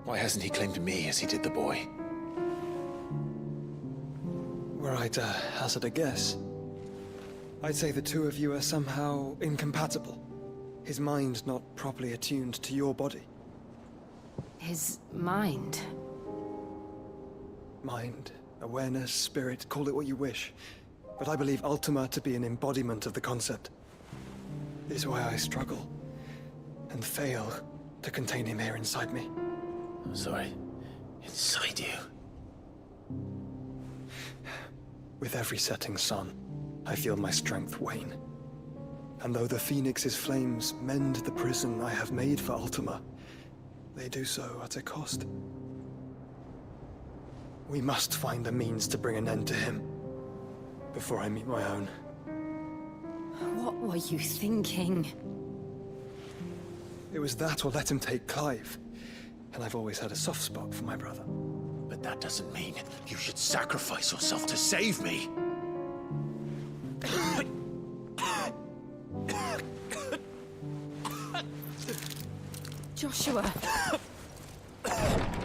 why hasn't he claimed me as he did the boy? Were I to hazard a guess, I'd say the two of you are somehow incompatible. His mind not properly attuned to your body. His mind? Mind, awareness, spirit, call it what you wish. But I believe Ultima to be an embodiment of the concept. This is why I struggle and fail to contain him here inside me. I'm sorry. Inside you? With every setting sun, I feel my strength wane. And though the Phoenix's flames mend the prison I have made for Ultima, they do so at a cost. We must find a means to bring an end to him before I meet my own. What were you thinking? It was that or let him take Clive. And I've always had a soft spot for my brother. But that doesn't mean you should sacrifice yourself to save me. Joshua.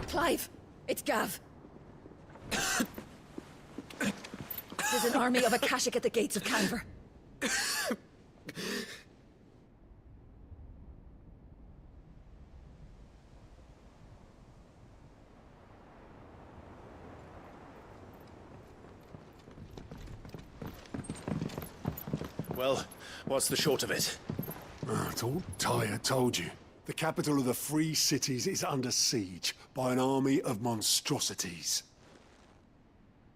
Clive, it's Gav. There's an army of Akashic at the gates of Calver. Well, what's the short of it? It's all Tyre told you. The capital of the Free Cities is under siege by an army of monstrosities.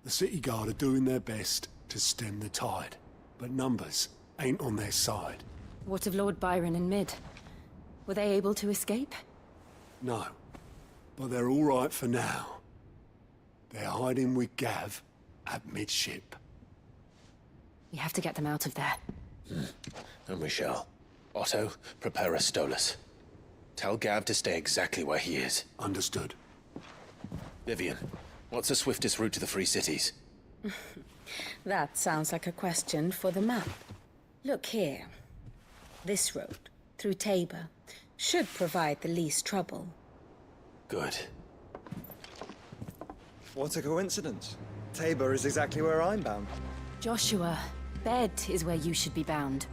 The city guard are doing their best to stem the tide, but numbers ain't on their side. What of Lord Byron and Mid? Were they able to escape? No, but they're all right for now. They're hiding with Gav at midship. We have to get them out of there. And we shall. Otto, prepare a Stolas. Tell Gav to stay exactly where he is. Understood. Vivian, what's the swiftest route to the Free Cities? That sounds like a question for the map. Look here. This road, through Tabor, should provide the least trouble. Good. What a coincidence. Tabor is exactly where I'm bound. Joshua, bed is where you should be bound.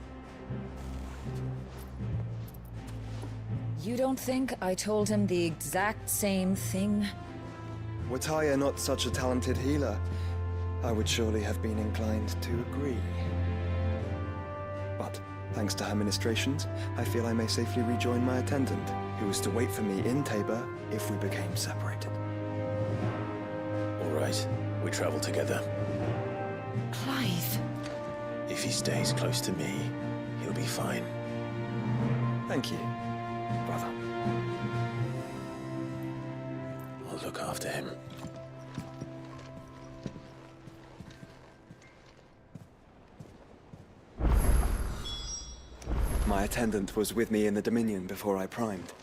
You don't think I told him the exact same thing? Were Tyre not such a talented healer, I would surely have been inclined to agree. But, thanks to her ministrations, I feel I may safely rejoin my attendant, who was to wait for me in Tabor if we became separated. All right, we travel together. Clive. If he stays close to me, he'll be fine. Thank you, brother. I'll look after him. My attendant was with me in the Dominion before I primed.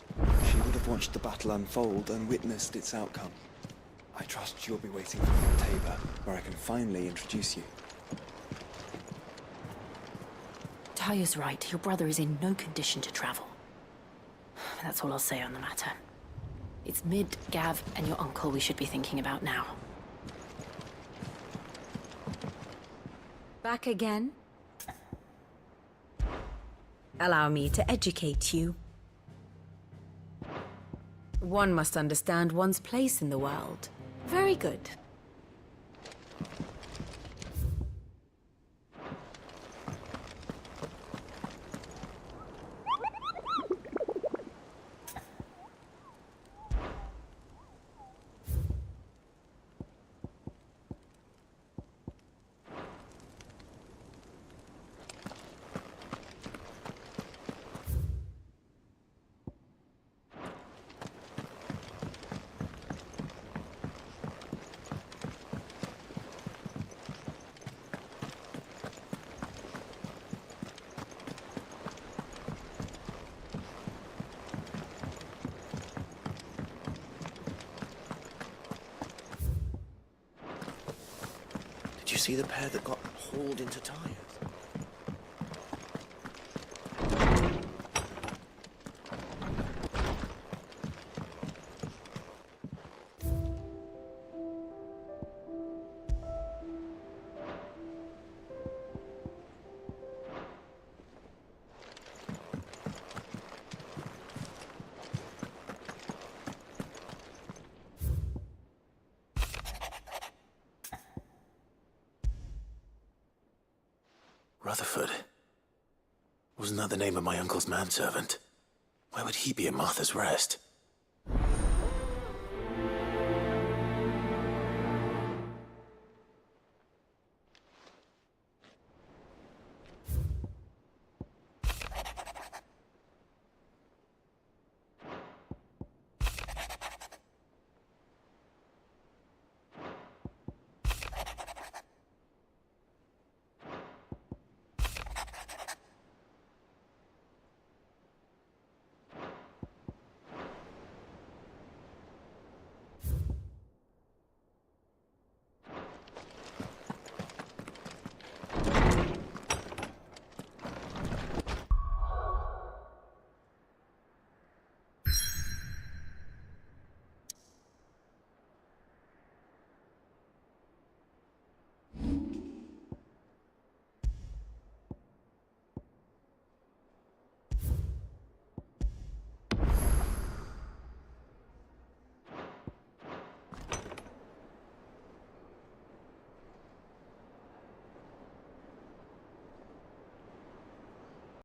She would have watched the battle unfold and witnessed its outcome. I trust you'll be waiting for me in Tabor, where I can finally introduce you. Tyre's right. Your brother is in no condition to travel. That's all I'll say on the matter. It's Mid, Gav, and your uncle we should be thinking about now. Back again? Allow me to educate you. One must understand one's place in the world. Very good. see the pair that got hauled into Tyres? Rutherford. Wasn't that the name of my uncle's manservant? Why would he be at Martha's Rest?